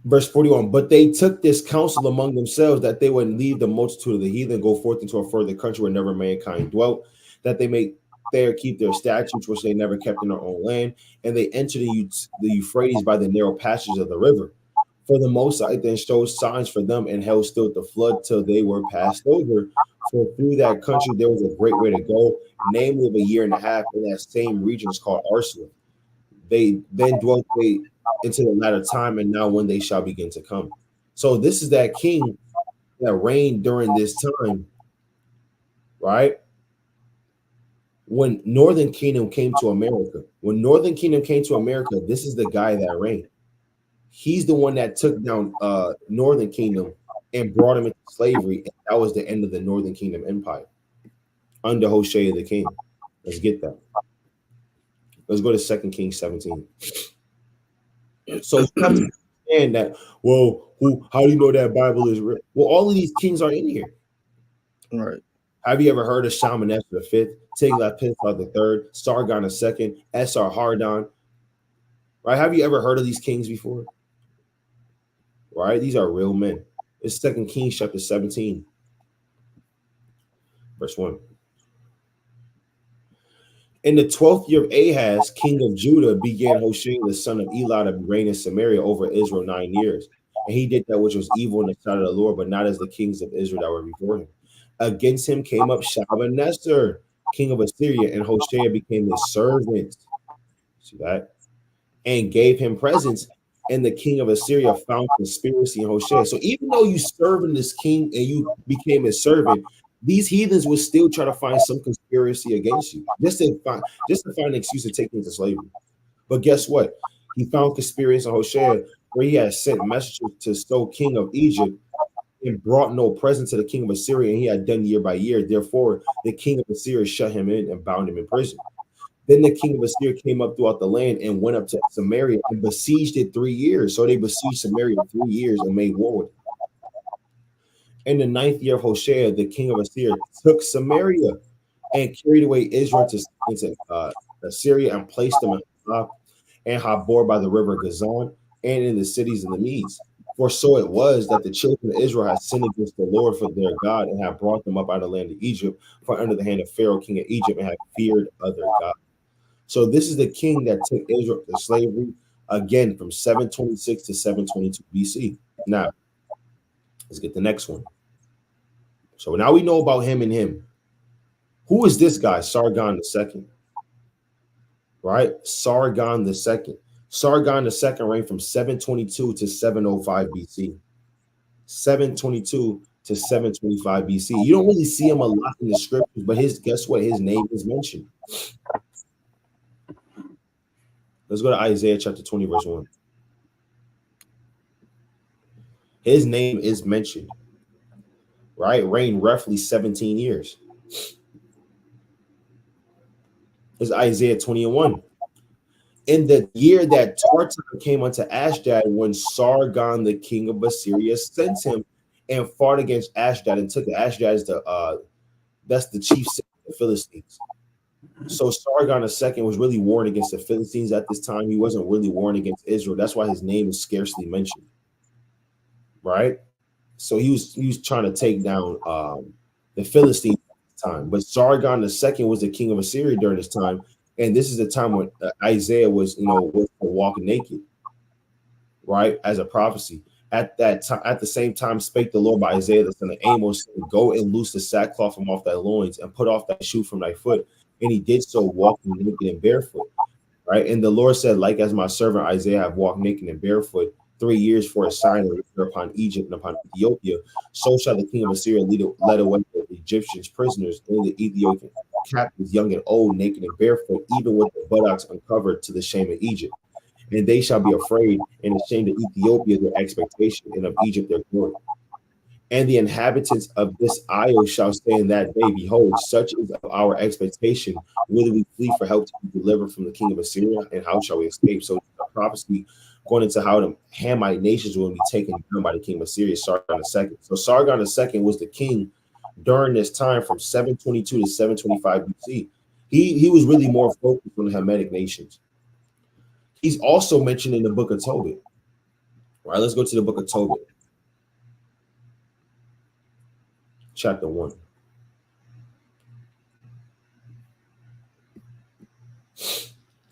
Verse 41, but they took this counsel among themselves that they would leave the multitude of the heathen, go forth into a further country where never mankind dwelt, that they may there keep their statutes, which they never kept in their own land, and they entered the Euphrates by the narrow passages of the river. For the Most High then showed signs for them and held still the flood till they were passed over. For through that country there was a great way to go, namely of a year and a half in that same region is called Assyrian. They then dwelt into the latter time, and now when they shall begin to come. So this is that king that reigned during this time, right? When Northern Kingdom came to America, this is the guy that reigned. He's the one that took down Northern Kingdom and brought him into slavery. And that was the end of the Northern Kingdom Empire under Hoshea the king. Let's get that. Let's go to 2 Kings 17. So you have to understand that, well, how do you know that Bible is real? Well, all of these kings are in here.
Right.
Have you ever heard of Shalmaneser the fifth, Tiglath-Pileser the third, Sargon the second, Esarhaddon? Right? Have you ever heard of these kings before? Right? These are real men. It's 2 Kings chapter 17, verse 1. In the 12th year of Ahaz, king of Judah, began Hoshea the son of Elah to reign in Samaria over Israel 9 years. And he did that which was evil in the sight of the Lord, but not as the kings of Israel that were before him. Against him came up Shalmaneser, king of Assyria, and Hoshea became his servant. See that? And gave him presents. And the king of Assyria found conspiracy in Hoshea. So even though you serving this king and you became his servant, these heathens would still try to find some conspiracy against you, just to find an excuse to take you into slavery. But guess what? He found conspiracy in Hoshea, where he had sent messengers to So king of Egypt and brought no present to the king of Assyria, and he had done year by year. Therefore, the king of Assyria shut him in and bound him in prison. Then the king of Assyria came up throughout the land and went up to Samaria and besieged it 3 years. So they besieged Samaria 3 years and made war with it. In the 9th year of Hoshea, the king of Assyria took Samaria and carried away Israel into Assyria and placed them in Halab and Habor by the river Gazan and in the cities of the Medes. For so it was that the children of Israel had sinned against the Lord for their God and had brought them up out of the land of Egypt for under the hand of Pharaoh, king of Egypt, and had feared other gods. So this is the king that took Israel to slavery again from 726 to 722 BC. Now, let's get the next one. So now we know about him and him. Who is this guy? Sargon II. Right? Sargon II. Sargon II reigned from 722 to 705 BC. 722 to 725 BC. You don't really see him a lot in the scriptures, but guess what? His name is mentioned. Let's go to Isaiah chapter 20, verse 1. His name is mentioned. Right? Reigned roughly 17 years. It's Isaiah 20 and 1. In the year that Tartar came unto Ashdod, when Sargon, the king of Assyria, sent him and fought against Ashdod and took Ashdod as that's the chief city of the Philistines. So Sargon II was really warring against the Philistines at this time. He wasn't really warring against Israel. That's why his name is scarcely mentioned. Right? So he was trying to take down the Philistines at the time. But Sargon II was the king of Assyria during this time. And this is the time when Isaiah was walking naked, right, as a prophecy. At that time, at the same time, spake the Lord by Isaiah the son of Amos, go and loose the sackcloth from off thy loins and put off thy shoe from thy foot. And he did so, walking naked and barefoot, right? And the Lord said, like as my servant Isaiah have walked naked and barefoot 3 years for a sign upon Egypt and upon Ethiopia, so shall the king of Assyria lead away the Egyptians prisoners and the Ethiopian captives, young and old, naked and barefoot, even with the buttocks uncovered, to the shame of Egypt. And they shall be afraid and ashamed of Ethiopia their expectation, and of Egypt their glory. And the inhabitants of this isle shall say in that day, behold, such is our expectation. Whither we flee for help to be delivered from the king of Assyria, and how shall we escape? So the prophecy going into how the Hamite nations will be taken down by the king of Assyria, Sargon II. So Sargon II was the king during this time from 722 to 725 BC. He was really more focused on the Hamitic nations. He's also mentioned in the book of Tobit. All right, let's go to the book of Tobit. Chapter 1.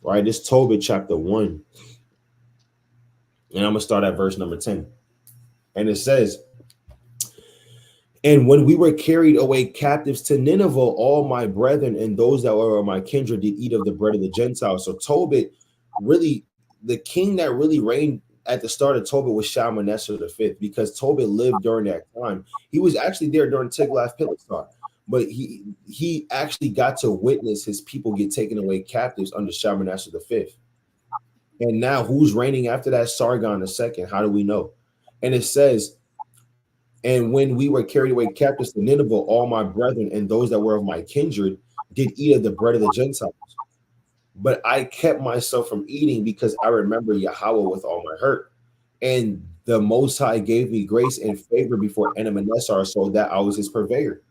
All right, this Tobit chapter 1. And I'm going to start at verse number 10. And it says, and when we were carried away captives to Nineveh, all my brethren and those that were of my kindred did eat of the bread of the Gentiles. So Tobit, really, the king that really reigned at the start of Tobit was Shalmaneser V, because Tobit lived during that time. He was actually there during Tiglath-Pileser, but he actually got to witness his people get taken away captives under Shalmaneser V. And now who's reigning after that? Sargon II. How do we know? And it says, and when we were carried away captives to Nineveh, all my brethren and those that were of my kindred did eat of the bread of the Gentiles. But I kept myself from eating because I remember Yahweh with all my hurt. And the Most High gave me grace and favor before Enemeneser, so that I was his purveyor.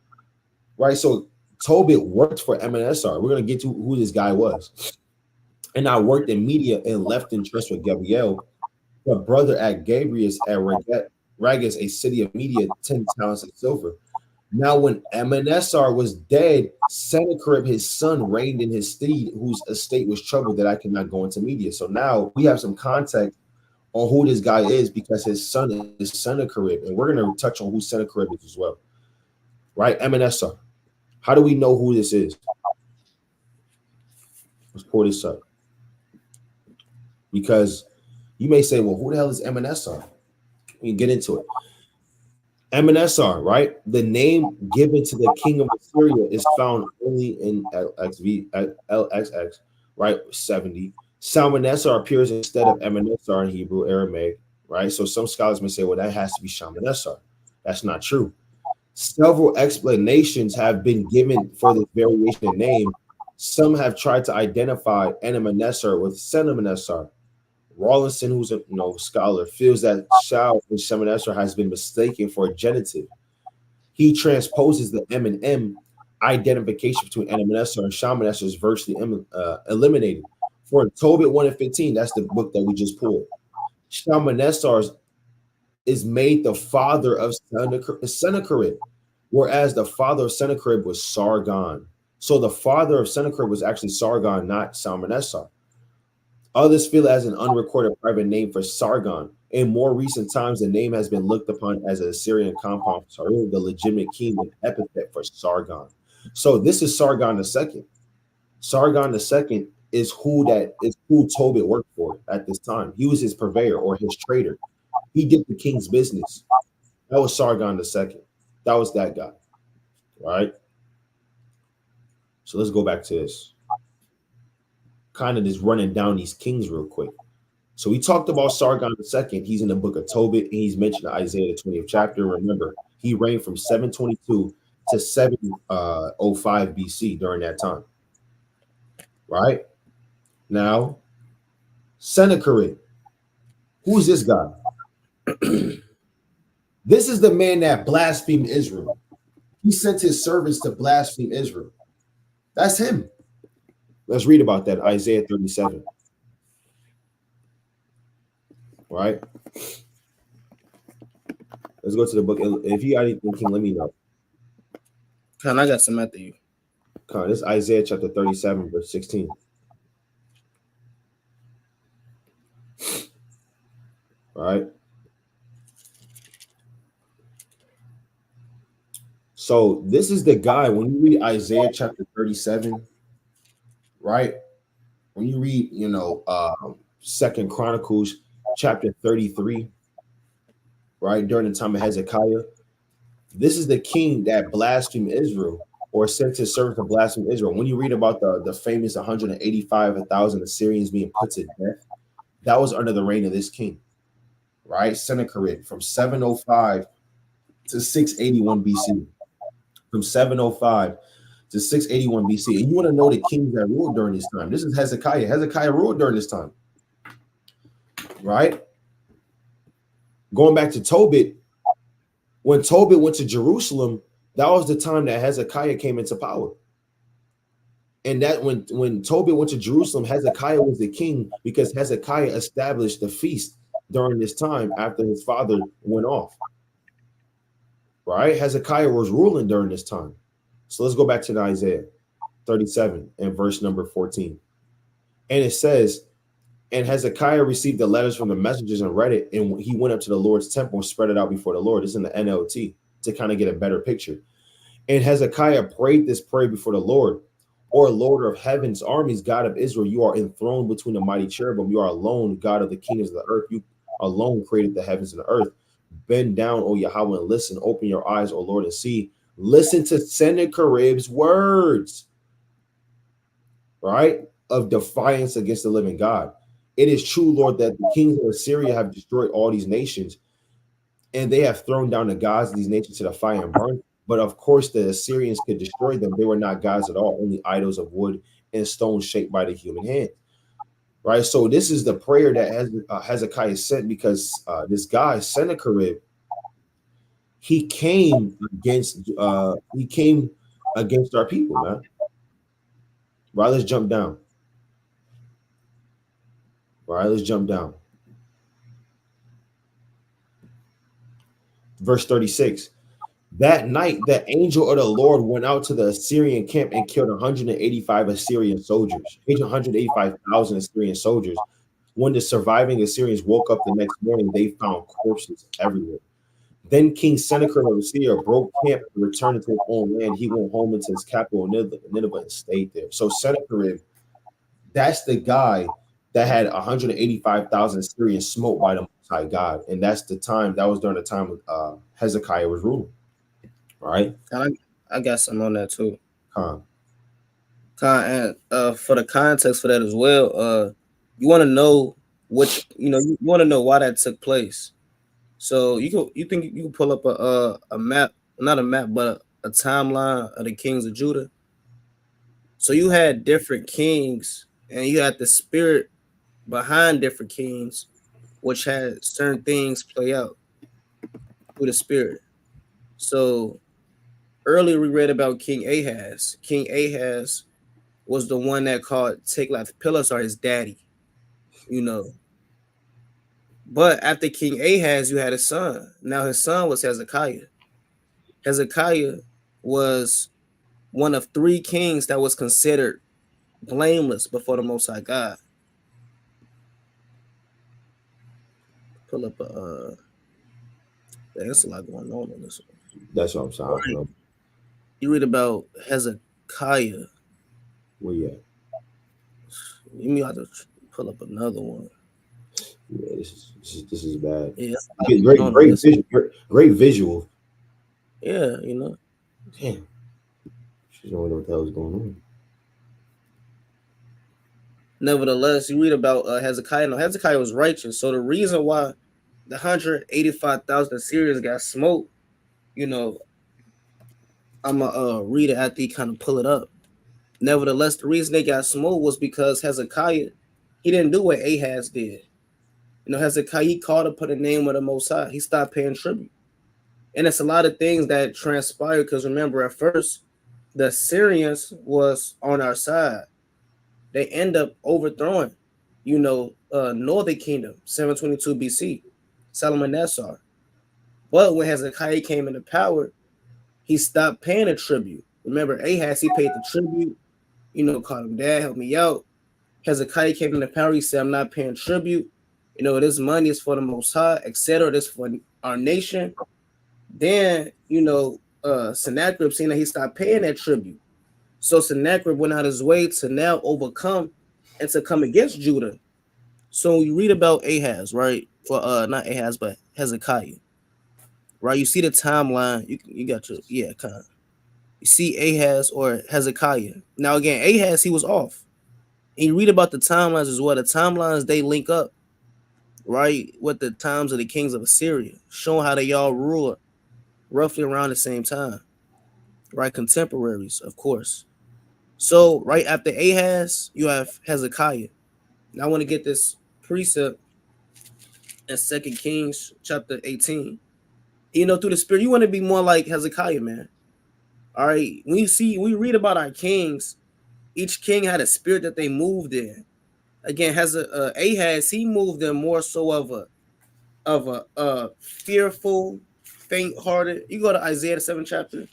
Right? So Tobit worked for Enemeneser. We're going to get to who this guy was. And I worked in media and left in trust with Gabriel, the brother at Gabrius at Ragus, a city of Media, 10 talents of silver. Now, when Enemeneser was dead, Sennacherib, his son, reigned in his stead, whose estate was troubled that I could not go into Media. So now we have some context on who this guy is, because his son is Sennacherib, and we're going to touch on who Sennacherib is as well. Right? Enemeneser. How do we know who this is? Let's pull this up. Because you may say, well, who the hell is Enemeneser? We can get into it. Enemeneser, right? The name given to the king of Assyria is found only in LXX, right? 70. Shalmaneser appears instead of Enemeneser in Hebrew, Aramaic, right? So some scholars may say, well, that has to be Shalmaneser. That's not true. Several explanations have been given for this variation in name. Some have tried to identify Enemeneser with Sennacherib. Rawlinson, who's a scholar, feels that Shal in Shalmaneser has been mistaken for a genitive. He transposes the M and M identification between Enemeneser and Shalmaneser is virtually eliminated. For Tobit 1 and 15, that's the book that we just pulled. Shalmaneser is made the father of Sennacherib, whereas the father of Sennacherib was Sargon. So the father of Sennacherib was actually Sargon, not Shalmaneser. Others feel it as an unrecorded private name for Sargon, In more recent times, the name has been looked upon as an Assyrian compound for Sargon, the legitimate king, an epithet for Sargon. So this is Sargon II. Sargon II is who Tobit worked for at this time. He was his purveyor or his trader. He did the king's business. That was Sargon II. That was that guy. Right. So let's go back to this. Kind of just running down these kings real quick. So we talked about Sargon II. He's in the book of Tobit, and he's mentioned in Isaiah the 20th chapter. Remember, he reigned from 722 to 705 BC during that time. Right? Now, Sennacherib. Who's this guy? This is the man that blasphemed Israel. He sent his servants to blaspheme Israel. That's him. Let's read about that, Isaiah 37. Right? Let's go to the book. If you got anything, King, let me know.
Con, I got some after you.
Con, this is Isaiah chapter 37, verse 16. Right? So this is the guy, when you read Isaiah chapter 37, right? When you read, Second Chronicles chapter 33, right, during the time of Hezekiah, this is the king that blasphemed Israel or sent his servant to blaspheme Israel. When you read about the famous 185,000 Assyrians being put to death, that was under the reign of this king, right? Sennacherib, from 705 to 681 BC. From 705 to 681 BC. And you want to know the kings that ruled during this time. This is Hezekiah. Hezekiah ruled during this time. Right? Going back to Tobit, when Tobit went to Jerusalem, that was the time that Hezekiah came into power. And that when Tobit went to Jerusalem, Hezekiah was the king because Hezekiah established the feast during this time after his father went off. Right? Hezekiah was ruling during this time. So let's go back to Isaiah 37 and verse number 14. And it says, and Hezekiah received the letters from the messengers and read it, and he went up to the Lord's temple and spread it out before the Lord. It's in the NLT to kind of get a better picture. And Hezekiah prayed this prayer before the Lord. O Lord of heaven's armies, God of Israel, you are enthroned between the mighty cherubim. You are alone, God of the kingdoms of the earth. You alone created the heavens and the earth. Bend down, O Yahweh, and listen. Open your eyes, O Lord, and see. Listen to Sennacherib's words, right, of defiance against the living God. It is true, Lord, that the kings of Assyria have destroyed all these nations, and they have thrown down the gods of these nations to the fire and burn. But of course, the Assyrians could destroy them. They were not gods at all, only idols of wood and stone shaped by the human hand. Right. So this is the prayer that Hezekiah sent because this guy, Sennacherib, he came against our people, man. Right, let's jump down. Right, let's jump down. Verse 36. That night, the angel of the Lord went out to the Assyrian camp and killed 185 Assyrian soldiers, 185,000 Assyrian soldiers. When the surviving Assyrians woke up the next morning, they found corpses everywhere. Then King Sennacherib of Assyria broke camp and returned to his own land. He went home into his capital, Nineveh, and stayed there. So Sennacherib, that's the guy that had 185,000 Assyrians smoked by the Most High God. And that's the time, that was during the time Hezekiah was ruling. Right?
I got some on that too. And for the context for that as well, you want to know you want to know why that took place. So you think you can pull up a map, not a map, but a timeline of the kings of Judah. So you had different kings, and you had the spirit behind different kings, which had certain things play out through the spirit. So earlier we read about King Ahaz. King Ahaz was the one that called Tiglath-Pileser his daddy, But after King Ahaz, you had a son. Now his son was Hezekiah. Hezekiah was one of three kings that was considered blameless before the Most High God. pull up there's a lot going on this one.
That's what I'm saying.
Right. You read about Hezekiah.
Where you at?
You have to pull up another one.
Yeah, this is bad.
Yeah,
Great visual.
Yeah,
Damn. She don't know what the hell is going on.
Nevertheless, you read about Hezekiah. Now, Hezekiah was righteous. So the reason why the 185,000 Assyrians got smoked, I'm going to read it after you kind of pull it up. Nevertheless, the reason they got smoked was because Hezekiah, he didn't do what Ahaz did. Hezekiah, he called upon the name of the Most High. He stopped paying tribute. And it's a lot of things that transpired because remember, at first, the Assyrians was on our side. They end up overthrowing, Northern Kingdom, 722 BC, Salmanassar. But when Hezekiah came into power, he stopped paying the tribute. Remember, Ahaz, he paid the tribute, called him dad, help me out. Hezekiah came into power, he said, I'm not paying tribute. This money is for the Most High, etc. This for our nation. Then, Sennacherib, seeing that he stopped paying that tribute. So Sennacherib went out his way to now overcome and to come against Judah. So you read about Ahaz, right? For not Ahaz, but Hezekiah. Right? You see the timeline. You got your kind of. You see Ahaz or Hezekiah. Now again, Ahaz, he was off. And you read about the timelines as well. The timelines, they link up, right, with the times of the kings of Assyria, showing how they all ruled roughly around the same time. Right? Contemporaries, of course. So right after Ahaz, you have Hezekiah. Now I want to get this precept in 2 Kings chapter 18. Through the spirit, you want to be more like Hezekiah, man. All right. We read about our kings, each king had a spirit that they moved in. Again, Ahaz, he moved in more so of a fearful, faint-hearted. You go to Isaiah the 7th chapter.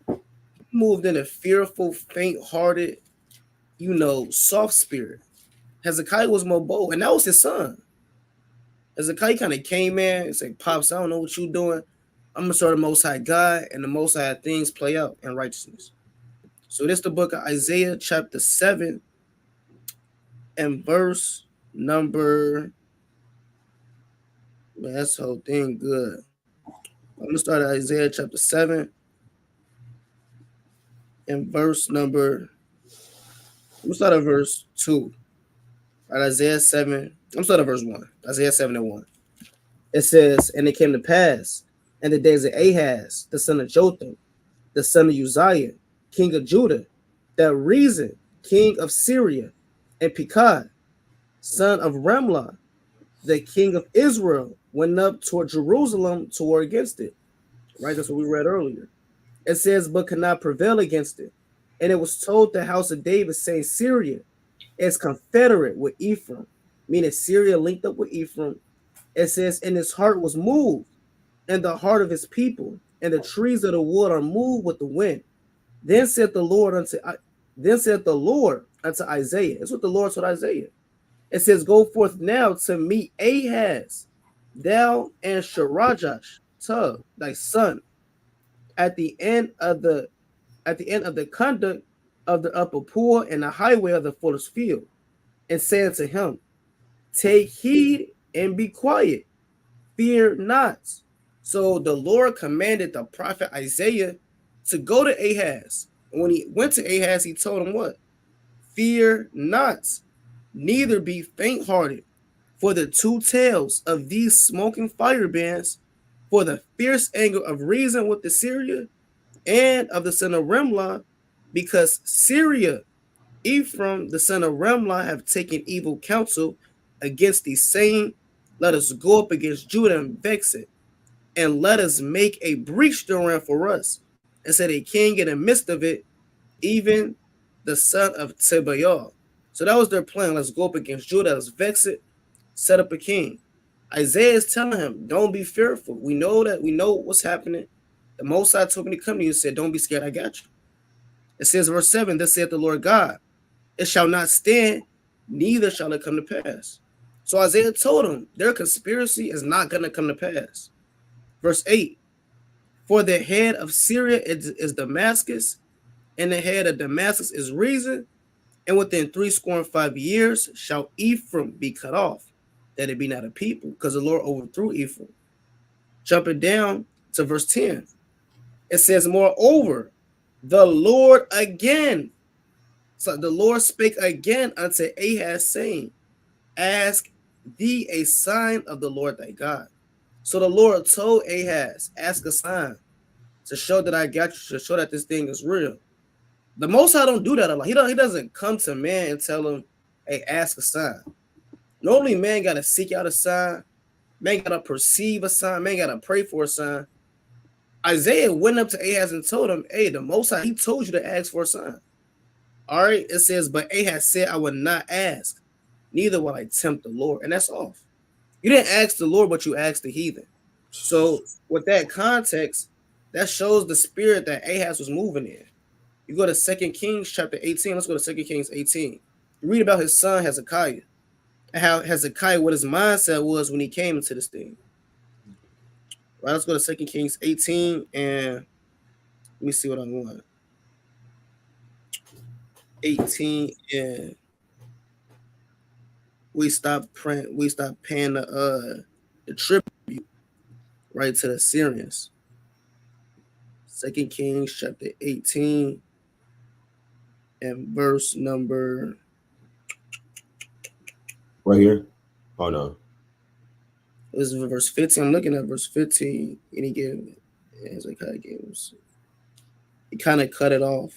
He moved in a fearful, faint-hearted, soft spirit. Hezekiah was more bold, and that was his son. Hezekiah kind of came in and said, Pops, I don't know what you're doing. I'm going to serve the Most High God, and the Most High things play out in righteousness. So this is the book of Isaiah chapter 7 and verse number, man, that's the whole thing good. I'm going to start at Isaiah chapter 7 and verse number, I'm going to start at verse 2. Right, Isaiah 7, I'm starting at verse 1. Isaiah 7 and 1. It says, and it came to pass in the days of Ahaz, the son of Jotham, the son of Uzziah, king of Judah, that Rezin, king of Syria, and Pekah, son of Remlah, the king of Israel, went up toward Jerusalem to war against it. Right, that's what we read earlier. It says, but could not prevail against it. And it was told the house of David, saying, Syria is confederate with Ephraim, meaning Syria linked up with Ephraim. It says, and his heart was moved, and the heart of his people, and the trees of the wood are moved with the wind. Then said the Lord unto Isaiah. That's what the Lord told Isaiah. It says, go forth now to meet Ahaz, thou and Sharajash, thy son, at the end of the conduct of the upper pool and the highway of the fuller's field, and say unto him, take heed and be quiet, fear not. So the Lord commanded the prophet Isaiah to go to Ahaz. And when he went to Ahaz, he told him what? Fear not, neither be faint-hearted, for the two tails of these smoking firebands, for the fierce anger of Rezin with Assyria, and of the son of Remlah, because Syria, Ephraim, the son of Remlah, have taken evil counsel against these, saying, let us go up against Judah and vex it, and let us make a breach therein for us, and set a king in the midst of it, even the son of Tibaal. So that was their plan. Let's go up against Judah, let's vex it, set up a king. Isaiah is telling him, don't be fearful. We know what's happening. The Most High told me to come to you and said, don't be scared, I got you. It says, verse 7, thus saith the Lord God, it shall not stand, neither shall it come to pass. So Isaiah told them their conspiracy is not going to come to pass. Verse 8, for the head of Syria is Damascus, and the head of Damascus is Reason, and within 65 years shall Ephraim be cut off, that it be not a people, because the Lord overthrew Ephraim. Jumping down to verse 10, it says, moreover, the Lord again. So the Lord spake again unto Ahaz, saying, ask thee a sign of the Lord thy God. So the Lord told Ahaz, ask a sign to show that I got you, to show that this thing is real. The Most High don't do that a lot. He doesn't come to man and tell him, hey, ask a sign. Normally, man got to seek out a sign. Man got to perceive a sign. Man got to pray for a sign. Isaiah went up to Ahaz and told him, hey, the Most High, he told you to ask for a sign. All right, it says, but Ahaz said, I will not ask, neither will I tempt the Lord. And that's off. You didn't ask the Lord, but you asked the heathen. So with that context, that shows the spirit that Ahaz was moving in. You go to 2 Kings chapter 18. Let's go to 2 Kings 18. You read about his son Hezekiah, and how Hezekiah, what his mindset was when he came into this thing. Right, let's go to 2 Kings 18, and let me see what I want. 18, and we stopped paying the tribute, right, to the Assyrians. 2 Kings chapter 18 and verse number
right here. Oh no,
this is verse 15. I'm looking at verse 15, and he kind of cut it off.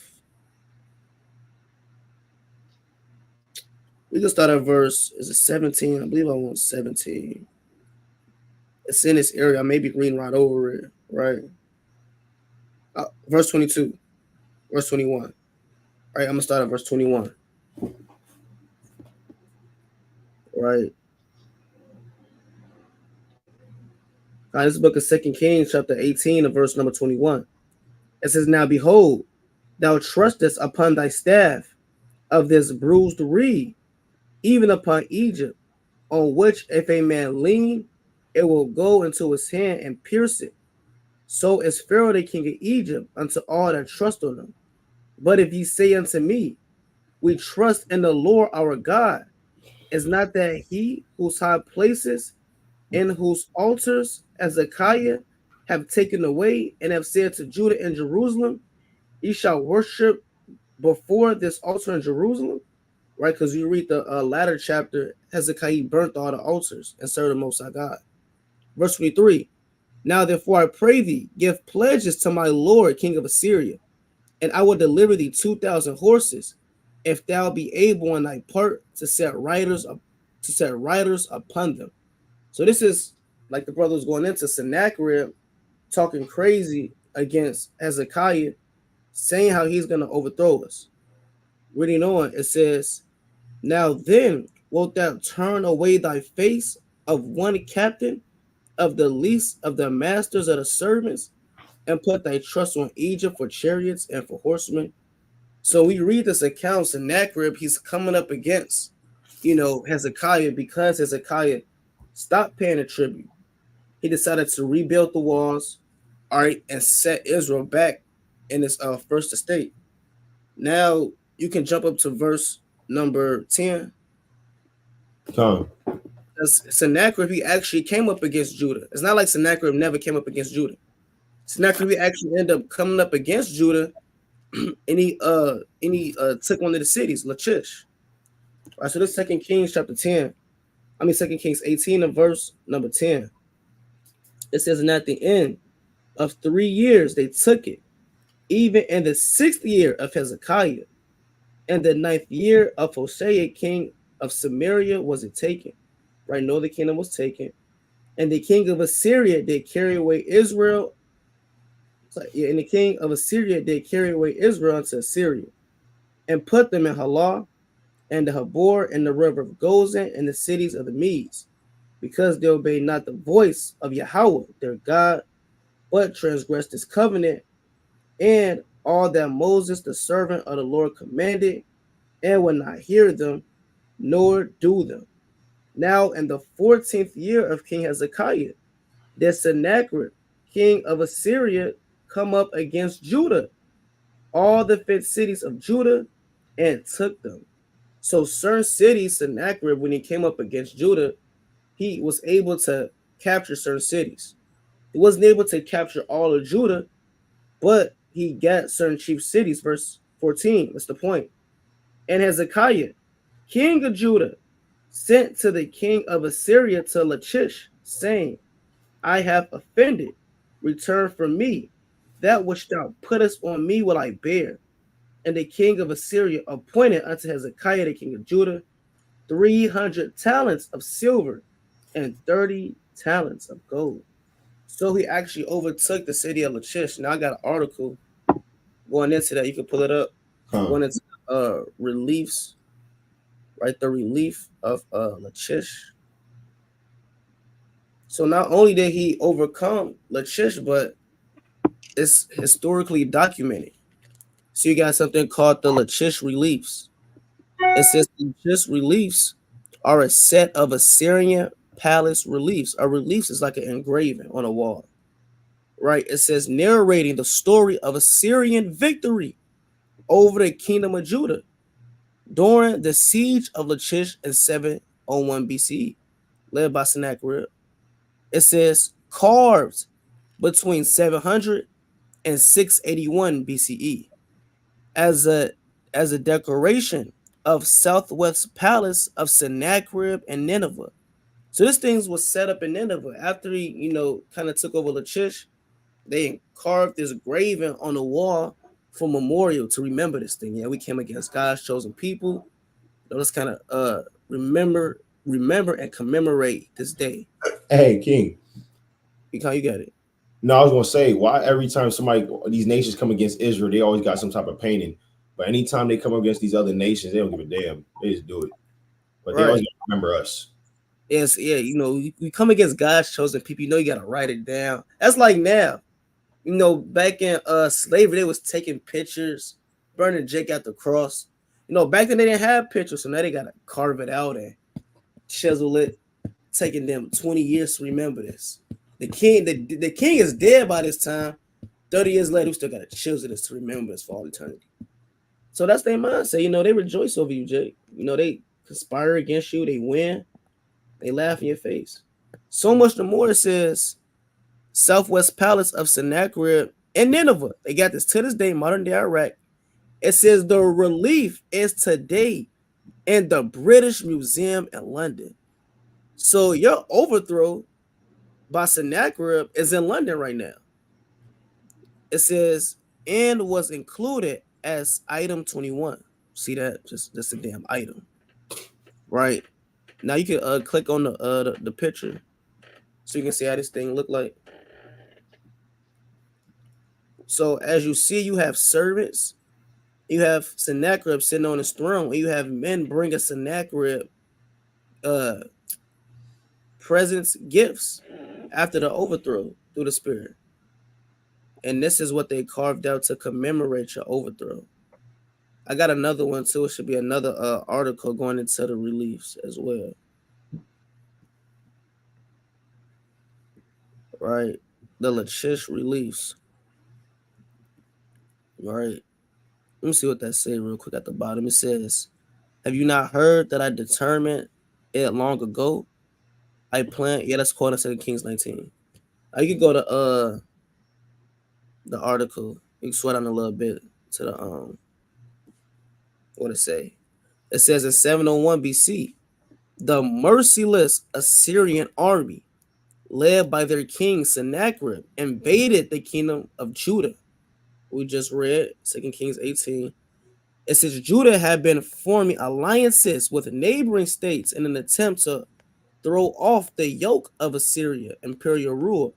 We can start at verse, is it 17? I believe I want 17. It's in this area. I may be reading right over it, right? Verse 22, verse 21. All right, I'm going to start at verse 21. Right. Now, this book of 2 Kings, chapter 18, and verse number 21. It says, now behold, thou trustest upon thy staff of this bruised reed, even upon Egypt, on which if a man lean, it will go into his hand and pierce it. So is Pharaoh the king of Egypt unto all that trust on him. But if ye say unto me, we trust in the Lord our God, is not that he whose high places and whose altars Hezekiah have taken away, and have said to Judah and Jerusalem, ye shall worship before this altar in Jerusalem? Right, because you read the latter chapter, Hezekiah burnt all the altars and served the Most High God. Verse 23, now therefore I pray thee, give pledges to my Lord, king of Assyria, and I will deliver thee 2,000 horses, if thou be able on thy part to set riders upon them. So this is like the brothers going into Sennacherib, talking crazy against Hezekiah, saying how he's going to overthrow us. Reading on, it says, now then wilt thou turn away thy face of one captain of the least of the masters of the servants, and put thy trust on Egypt for chariots and for horsemen? So we read this account, Sennacherib, he's coming up against, Hezekiah, because Hezekiah stopped paying the tribute. He decided to rebuild the walls, all right, and set Israel back in its first estate. Now you can jump up to verse number 10.
Come.
Sennacherib, he actually came up against Judah. It's not like Sennacherib never came up against Judah. Sennacherib actually ended up coming up against Judah, and he took one of the cities, Lachish. All right, so this 2 Kings chapter 10. 2 Kings 18 and verse number 10. It says, and at the end of 3 years they took it, even in the 6th year of Hezekiah, and the 9th year of Hoshea, king of Samaria, was it taken. Right, no, the kingdom was taken. And the king of Assyria did carry away Israel. And the king of Assyria did carry away Israel unto Assyria, and put them in Halah, and the Habor, and the river of Gozan, and the cities of the Medes, because they obeyed not the voice of Yahweh their God, but transgressed his covenant, and all that Moses the servant of the Lord commanded, and would not hear them, nor do them. Now in the 14th year of King Hezekiah, did Sennacherib, king of Assyria, come up against Judah, all the 5 cities of Judah, and took them. So certain cities, Sennacherib, when he came up against Judah, he was able to capture certain cities. He wasn't able to capture all of Judah, but he got certain chief cities. Verse 14, that's the point. And Hezekiah, king of Judah, sent to the king of Assyria to Lachish, saying, I have offended. Return from me. That which thou puttest on me will I bear. And the king of Assyria appointed unto Hezekiah, the king of Judah, 300 talents of silver and 30 talents of gold. So he actually overtook the city of Lachish. Now I got an article going into that. You can pull it up. Going into reliefs, right? The relief of Lachish. So not only did he overcome Lachish, but it's historically documented. So you got something called the Lachish reliefs. It says the Lachish reliefs are a set of Assyrian palace reliefs. A relief is like an engraving on a wall, right? It says narrating the story of Assyrian victory over the kingdom of Judah during the siege of Lachish in 701 BCE, led by Sennacherib. It says carved between 700 and 681 BCE as a decoration of southwest palace of Sennacherib and Nineveh. So this thing was set up in Nineveh after he, kind of took over Lachish. They carved this graven on the wall for memorial to remember this thing. Yeah, we came against God's chosen people. Let's kind of remember and commemorate this day.
Hey, King.
You got it.
No, I was gonna say, why every time these nations come against Israel, they always got some type of painting. But anytime they come against these other nations, they don't give a damn. They just do it. But they always remember us.
Yes, yeah, we come against God's chosen people. You gotta write it down. That's like now. Back in slavery, they was taking pictures, burning Jake at the cross. Back then they didn't have pictures, so now they gotta carve it out and chisel it, taking them 20 years to remember this. The king is dead by this time. 30 years later, we still gotta chisel this to remember this for all eternity. So that's their mindset. They rejoice over you, Jake. They conspire against you, they win, they laugh in your face. So much the more it says southwest palace of Sennacherib and Nineveh. They got this to this day, modern day Iraq. It says the relief is today in the British Museum in London. So your overthrow by Sennacherib is in London right now. It says and was included as item 21. See that? Just a damn item. Right. Now you can click on the picture so you can see how this thing look like. So as you see, you have servants, you have Sennacherib sitting on his throne, and you have men bring a Sennacherib presents, gifts after the overthrow through the spirit. And this is what they carved out to commemorate your overthrow. I got another one too. It should be another article going into the reliefs as well. Right. The Lachish reliefs. Right. Let me see what that says real quick at the bottom. It says, have you not heard that I determined it long ago? I plan. Yeah, that's quoted in 2 Kings 19. You can go to the article. You can sweat on a little bit to the what it say. It says in 701 BC, the merciless Assyrian army, led by their king Sennacherib, invaded the kingdom of Judah. We just read 2 Kings 18. It says Judah had been forming alliances with neighboring states in an attempt to throw off the yoke of Assyria imperial rule.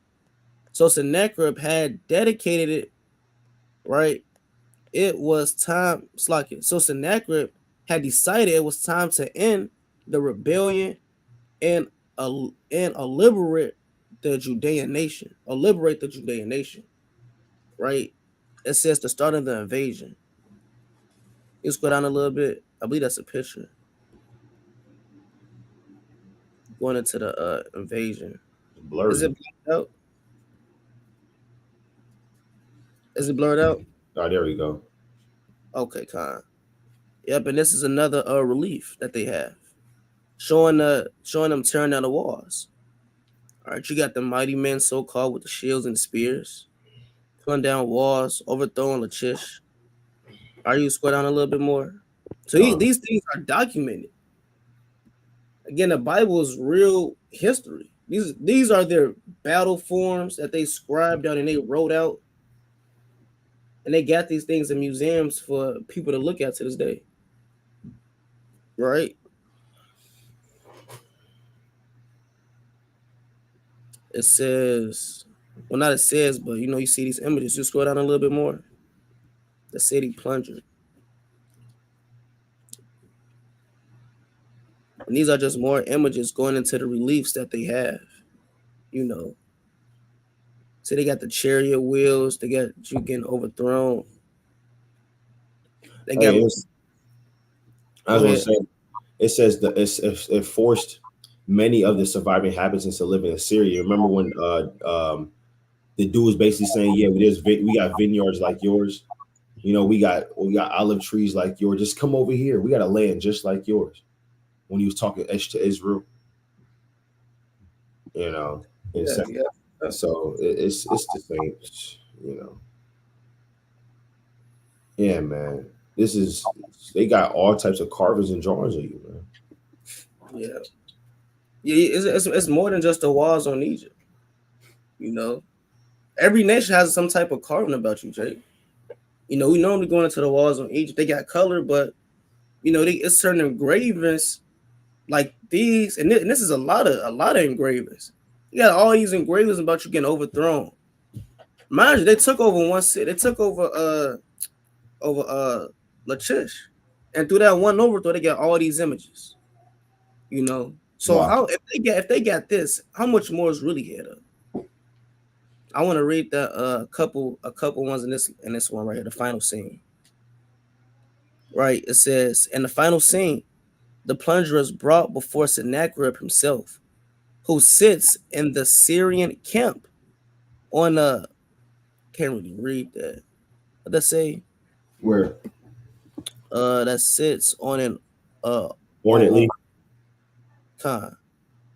So Sennacherib had dedicated it, right? It was time, so Sennacherib had decided it was time to end the rebellion and liberate the Judean nation, right? It says the start of the invasion. You scroll down a little bit. I believe that's a picture. going into the invasion. Is
Blurry.
it blurred out? Is it blurred out?
Oh, there we go.
Okay, con. Yep, and this is another relief that they have, showing them tearing down the walls. All right, you got the mighty men, so called, with the shields and spears, pulling down walls, overthrowing Lachish. Are you scroll down a little bit more? So
Con.
these things are documented. Again, the Bible is real history. These are their battle forms that they scribed out and they wrote out, and they got these things in museums for people to look at to this day. Right? It says, well, not it says, but you see these images. Just scroll down a little bit more. The city plunger. And these are just more images going into the reliefs that they have. So they got the chariot wheels. They got you getting overthrown. They got.
Hey, I was
Go
gonna
ahead.
say, it says that it forced many of the surviving inhabitants to live in Assyria. Remember when the dude was basically saying, "Yeah, we got vineyards like yours. We got olive trees like yours. Just come over here. We got a land just like yours." When he was talking to Israel, you know, and
Yeah, yeah.
so it's the same, you know. Yeah, man. They got all types of carvings and drawings of you, man.
Yeah. Yeah, it's more than just the walls on Egypt. Every nation has some type of carving about you, Jake. We normally going into the walls on Egypt. They got color, but it's certain engravings like these, and this is a lot of engravings. You got all these engravings about you getting overthrown. Mind you, they took over one city. They took over Lachish, and through that one overthrow, they got all these images. So
Wow.
how if they got this, how much more is really here? I want to read the a couple ones in this one right here, the final scene. Right, it says, in the final scene, the plunger is brought before Sennacherib himself, who sits in the Syrian camp on a can't really read that. What that say?
Where
That sits on an on
ornately.
Khan.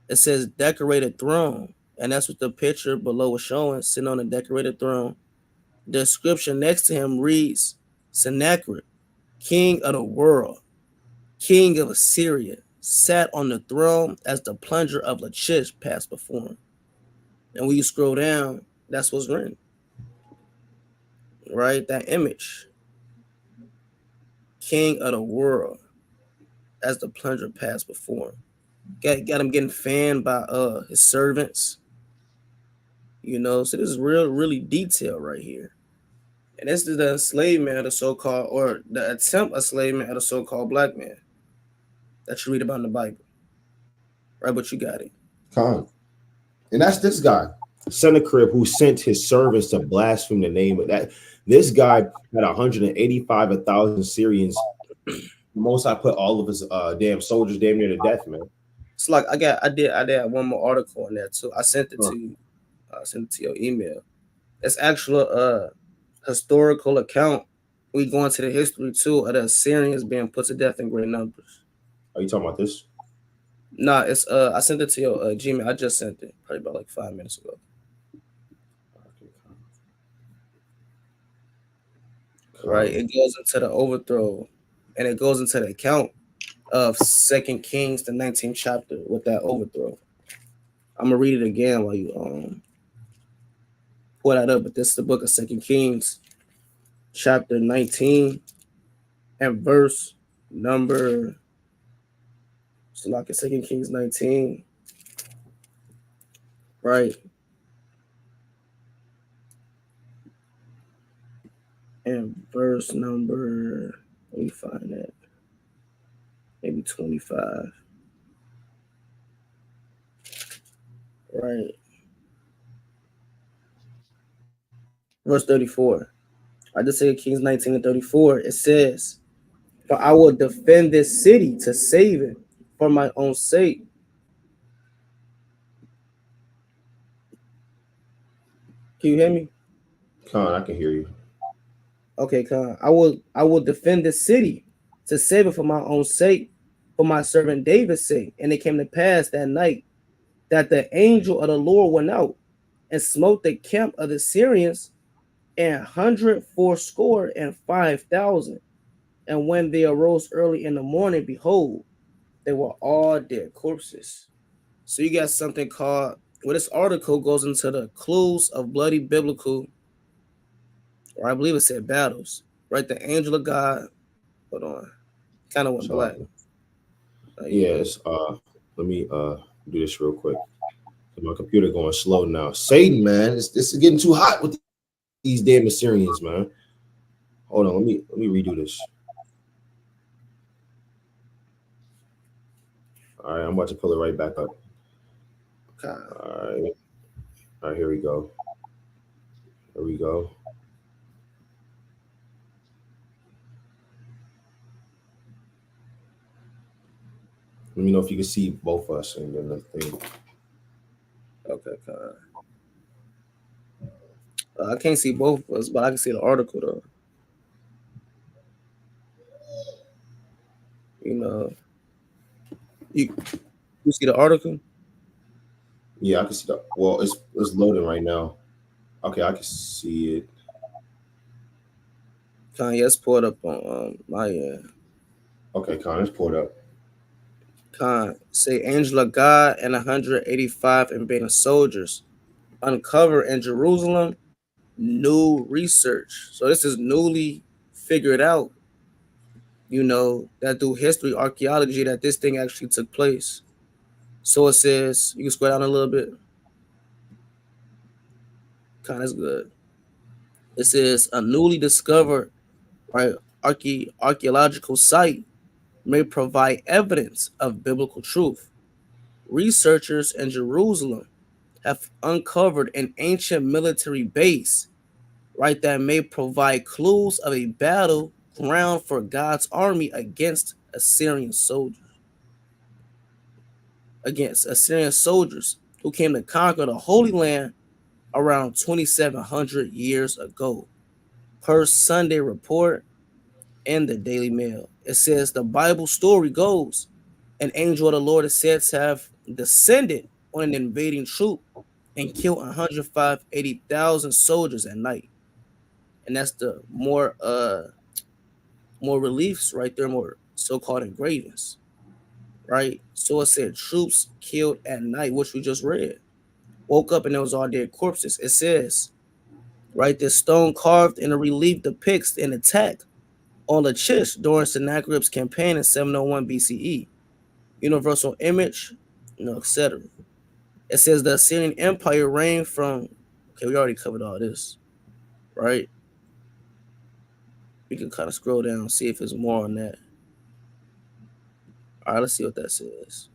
It says decorated throne, and that's what the picture below was showing, sitting on a decorated throne. The description next to him reads, Sennacherib, king of the world, king of Assyria, sat on the throne as the plunger of Lachish passed before him. And when you scroll down, that's what's written, right? That image, king of the world, as the plunger passed before him. Got him getting fanned by his servants. So this is really detailed right here. And this is the enslavement of the so-called, or the attempt enslavement of the so-called black man that you read about in the Bible. Right, but you got it.
Con. And that's this guy, Sennacherib, who sent his servants to blaspheme the name of that. This guy had 185,000 Syrians. Most I put all of his damn soldiers damn near to death, man.
It's like I did one more article on that too. I sent it
Huh.
to you. I sent it to your email. It's actual historical account. We go into the history too of the Assyrians being put to death in great numbers.
Are you talking about this?
Nah, it's I sent it to your Gmail. I just sent it probably about like 5 minutes ago. Right, it goes into the overthrow, and it goes into the account of 2 Kings, the 19th chapter, with that overthrow. I'm gonna read it again while you pull that up. But this is the book of 2 Kings, chapter 19, and verse number. So like in 2 Kings 19, right? And verse number, let me find that. Maybe 25. Right. Verse 34. I just say Kings 19 and 34. It says, for I will defend this city to save it for my own sake. Can you hear me?
Con, I can hear you.
Okay, Khan. I will defend the city to save it for my own sake, for my servant David's sake. And it came to pass that night that the angel of the Lord went out and smote the camp of the Syrians 100 fourscore and 5,000. And when they arose early in the morning, behold, they were all dead corpses. So you got something called, well, this article goes into the clues of bloody biblical, or I believe it said battles, right? The angel of God, hold on, kind of went
So,
black. You good.
yes. Let me do this real quick. My computer going slow now. Satan, man, this is getting too hot with these damn Assyrians, man. Hold on, let me redo this. All right, I'm about to pull it right back up.
God.
All right, here we go. Here we go. Let me know if you can see both of us and then the thing.
Okay, God. I can't see both of us, but I can see the article though. You know, you you see the article?
Yeah, I can see that. Well, it's loading right now. Okay, I can see it.
Kanye's pulled up on my
Okay, Con, it's pulled up.
Khan say Angela God and 185 invading soldiers uncover in Jerusalem new research. So this is newly figured out, that through history, archaeology, that this thing actually took place. So it says, you can scroll down a little bit. Kind of good. It says a newly discovered, right, archaeological site may provide evidence of biblical truth. Researchers in Jerusalem have uncovered an ancient military base, right, that may provide clues of a battle ground for God's army against Assyrian soldiers who came to conquer the Holy Land around 2,700 years ago. Per Sunday report in the Daily Mail, it says the Bible story goes, an angel of the Lord is said to have descended on an invading troop and killed 180,000 soldiers at night. And that's the more reliefs right there, more so-called engravings, right? So it said troops killed at night, which we just read. Woke up and it was all dead corpses. It says, right, this stone carved in a relief depicts an attack on Lachish during Sennacherib's campaign in 701 BCE. Universal image, etc. It says the Assyrian Empire reigned from, okay, we already covered all this, right? We can kind of scroll down and see if there's more on that. All right, let's see what that says.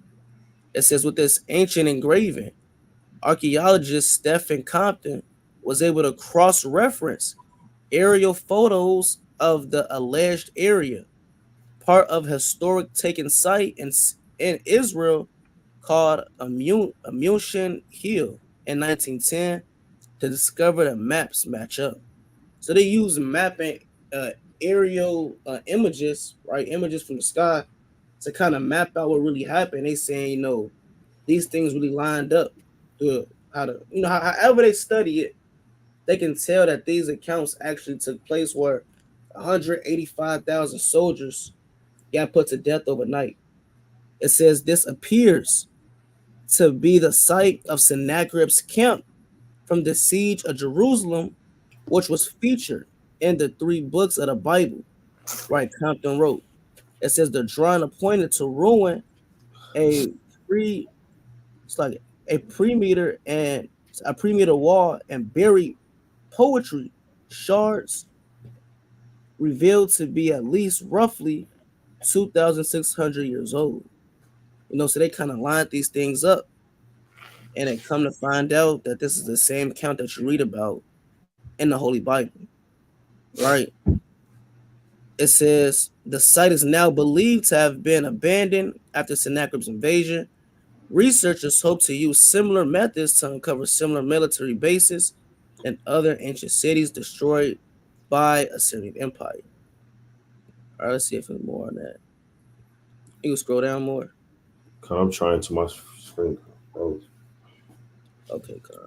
It says with this ancient engraving, archaeologist Stephen Compton was able to cross-reference aerial photos of the alleged area, part of historic taken site in Israel called Amushin Hill in 1910 to discover the maps match up. So they use mapping aerial images, right? Images from the sky to kind of map out what really happened. They saying, these things really lined up to how to, however they study it, they can tell that these accounts actually took place where 185,000 soldiers got put to death overnight. It says this appears to be the site of Sennacherib's camp from the siege of Jerusalem, which was featured in the 3 books of the Bible, right? Compton wrote. It says the drawing appointed to ruin a pre, it's like a pre-meter wall and buried poetry shards revealed to be at least roughly 2,600 years old. So they kind of lined these things up, and then come to find out that this is the same count that you read about in the Holy Bible, right? It says the site is now believed to have been abandoned after Sennacherib's invasion. Researchers hope to use similar methods to uncover similar military bases and other ancient cities destroyed by Assyrian Empire. All right, let's see if there's more on that. You can scroll down more.
I'm trying to my screen. Oh,
Okay, Con.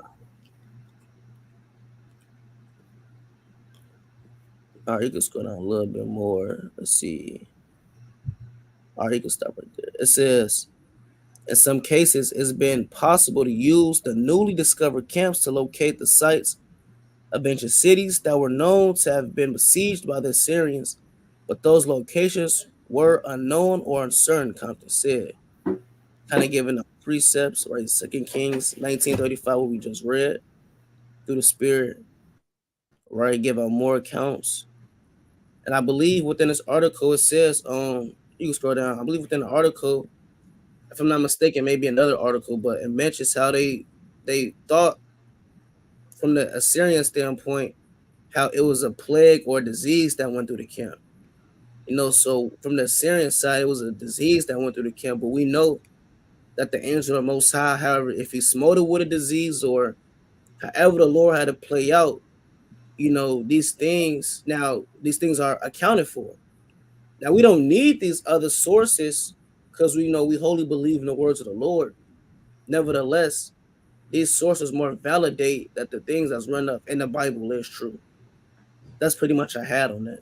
All right, you can scroll down a little bit more. Let's see. All right, you can stop right there. It says, in some cases, it's been possible to use the newly discovered camps to locate the sites of ancient cities that were known to have been besieged by the Assyrians, but those locations were unknown or uncertain, Compton said. Kind of giving the precepts, right? 2 Kings 19:35, what we just read, through the Spirit, right? Give out more accounts. And I believe within this article it says, you can scroll down. I believe within the article, if I'm not mistaken, maybe another article, but it mentions how they thought from the Assyrian standpoint how it was a plague or a disease that went through the camp. So from the Assyrian side, it was a disease that went through the camp, but we know that the angel of the Most High, however, if he smote it with a disease or however the Lord had to play out, these things are accounted for. Now we don't need these other sources because we wholly believe in the words of the Lord. Nevertheless, these sources more validate that the things that's run up in the Bible is true. That's pretty much I had on that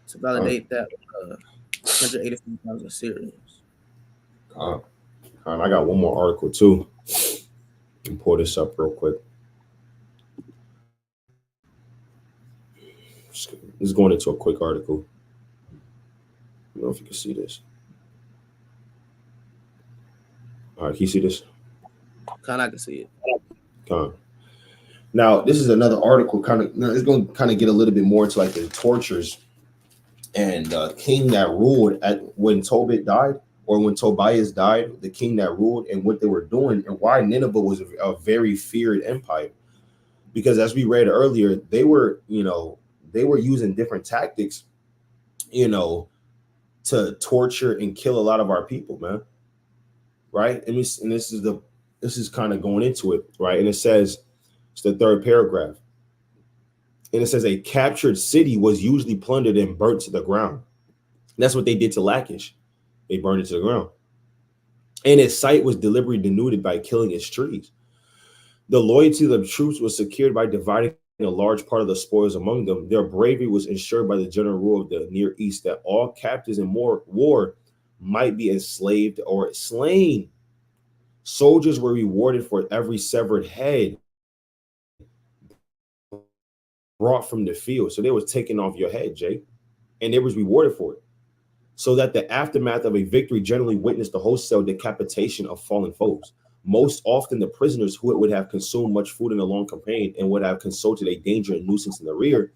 to validate that 185,000 Syrians.
God. I got one more article too. Let me pull this up real quick. Just going into a quick article. I don't know if you can see this. All right, can you see this?
Kind of I can see it.
Now, this is another article. It's going to kind of get a little bit more into like the tortures and king that ruled at when Tobit died, or when Tobias died, the king that ruled, and what they were doing, and why Nineveh was a very feared empire. Because as we read earlier, they were using different tactics, to torture and kill a lot of our people, man. Right? And this is kind of going into it, right? And it says, it's the third paragraph. And it says a captured city was usually plundered and burnt to the ground. And that's what they did to Lachish. They burned it to the ground. And its site was deliberately denuded by killing its trees. The loyalty of the troops was secured by dividing a large part of the spoils among them. Their bravery was ensured by the general rule of the Near East that all captives in war might be enslaved or slain. Soldiers were rewarded for every severed head brought from the field. So they was taking off your head, Jay, and they was rewarded for it. So that the aftermath of a victory generally witnessed the wholesale decapitation of fallen foes. Most often, the prisoners who would have consumed much food in a long campaign and would have consulted a danger and nuisance in the rear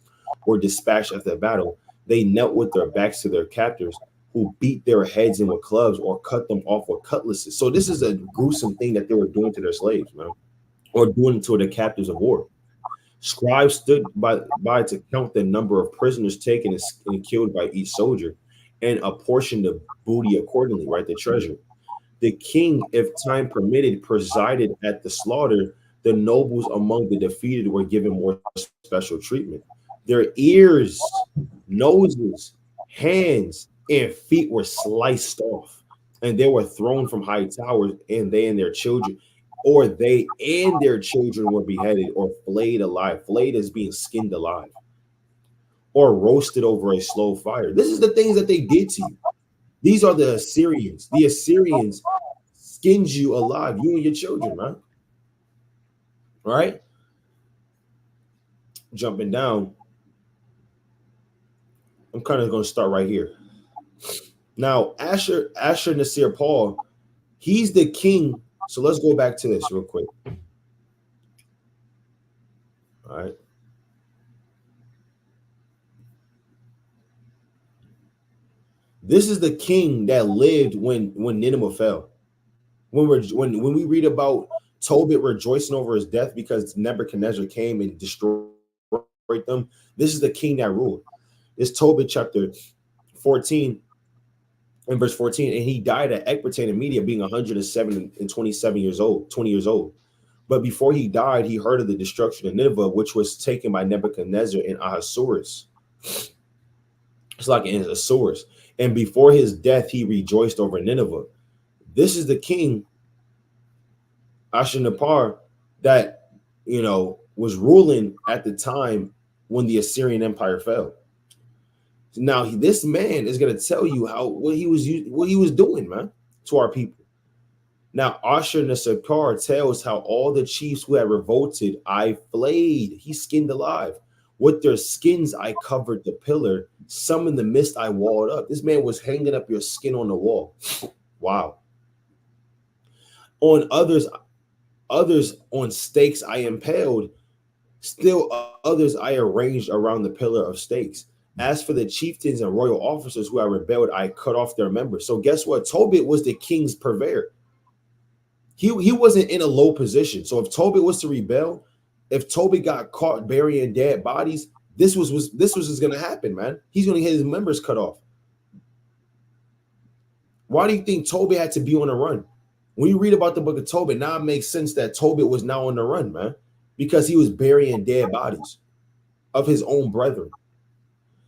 were dispatched after the battle. They knelt with their backs to their captors, who beat their heads in with clubs or cut them off with cutlasses. So this is a gruesome thing that they were doing to their slaves, man, or doing to the captives of war. Scribes stood by to count the number of prisoners taken and killed by each soldier, and apportioned the booty accordingly, right? The treasure. The king, if time permitted, presided at the slaughter. The nobles among the defeated were given more special treatment. Their ears, noses, hands, and feet were sliced off, and they were thrown from high towers, and they and their children were beheaded or flayed alive. Flayed as being skinned alive, or roasted over a slow fire. This is the things that they did to you. These are the Assyrians. The Assyrians skinned you alive, you and your children, man. All right? Jumping down, I'm kind of going to start right here. Now, Asher Nasir Paul, he's the king. So let's go back to this real quick. All right. This is the king that lived when Nineveh fell. When we read about Tobit rejoicing over his death because Nebuchadnezzar came and destroyed them, this is the king that ruled. It's Tobit chapter 14 and verse 14, and he died at Ecbatane in Media, being 107 and 20 years old. But before he died, he heard of the destruction of Nineveh, which was taken by Nebuchadnezzar and Ahasuerus. It's like in Ahasuerus. And before his death, he rejoiced over Nineveh. This is the king, Ashurnapar, that, was ruling at the time when the Assyrian Empire fell. Now, this man is going to tell you what he was doing, man, to our people. Now, Ashurnapar tells how all the chiefs who had revolted, I flayed. He skinned alive. With their skins, I covered the pillar. Some in the mist, I walled up. This man was hanging up your skin on the wall. Wow. On others on stakes I impaled. Still others I arranged around the pillar of stakes. As for the chieftains and royal officers who had rebelled, I cut off their members. So guess what? Tobit was the king's purveyor. He wasn't in a low position. So if Tobit was to rebel, if Tobit got caught burying dead bodies, this was going to happen, man. He's going to get his members cut off. Why do you think Tobit had to be on the run? When you read about the book of Tobit, now it makes sense that Tobit was now on the run, man, because he was burying dead bodies of his own brethren.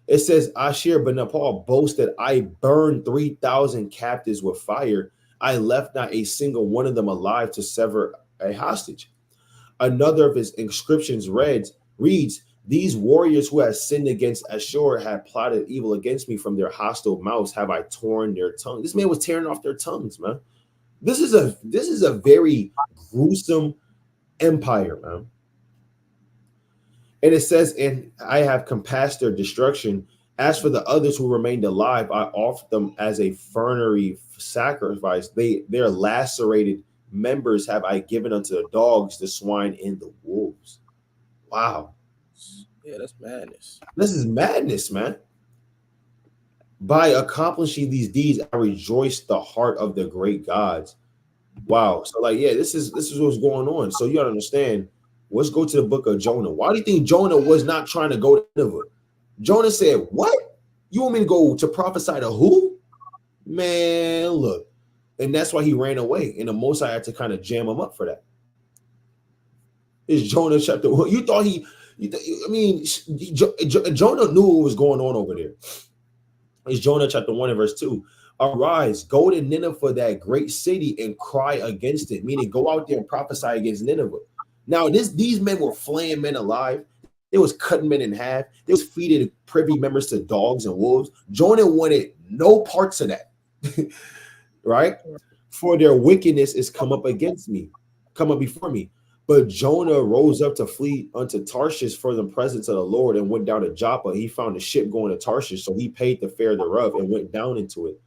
It says, Ashurnapar boasted, I burned 3,000 captives with fire. I left not a single one of them alive to sever a hostage. Another of his inscriptions reads, these warriors who had sinned against Ashur had plotted evil against me. From their hostile mouths have I torn their tongues. This man was tearing off their tongues, man. This is a very gruesome empire, man. And it says, and I have compassed their destruction. As for the others who remained alive, I offered them as a funerary sacrifice. Their lacerated members have I given unto the dogs, the swine, and the wolves. Wow.
Yeah, that's madness.
This is madness, man. By accomplishing these deeds, I rejoice the heart of the great gods. Wow. So, this is what's going on. So you gotta understand. Let's go to the book of Jonah. Why do you think Jonah was not trying to go to Nineveh? Jonah said, what? You want me to go to prophesy to who? Man, look. And that's why he ran away. And the Most High had to kind of jam him up for that. It's Jonah chapter 1. You thought Jonah knew what was going on over there. It's Jonah chapter 1 and verse 2. Arise, go to Nineveh, that great city, and cry against it. Meaning, go out there and prophesy against Nineveh. Now, these men were flaying men alive. They was cutting men in half. They was feeding privy members to dogs and wolves. Jonah wanted no parts of that. Right? For their wickedness is come up before me. But Jonah rose up to flee unto Tarshish for the presence of the Lord and went down to Joppa. He found a ship going to Tarshish, so he paid the fare thereof and went down into it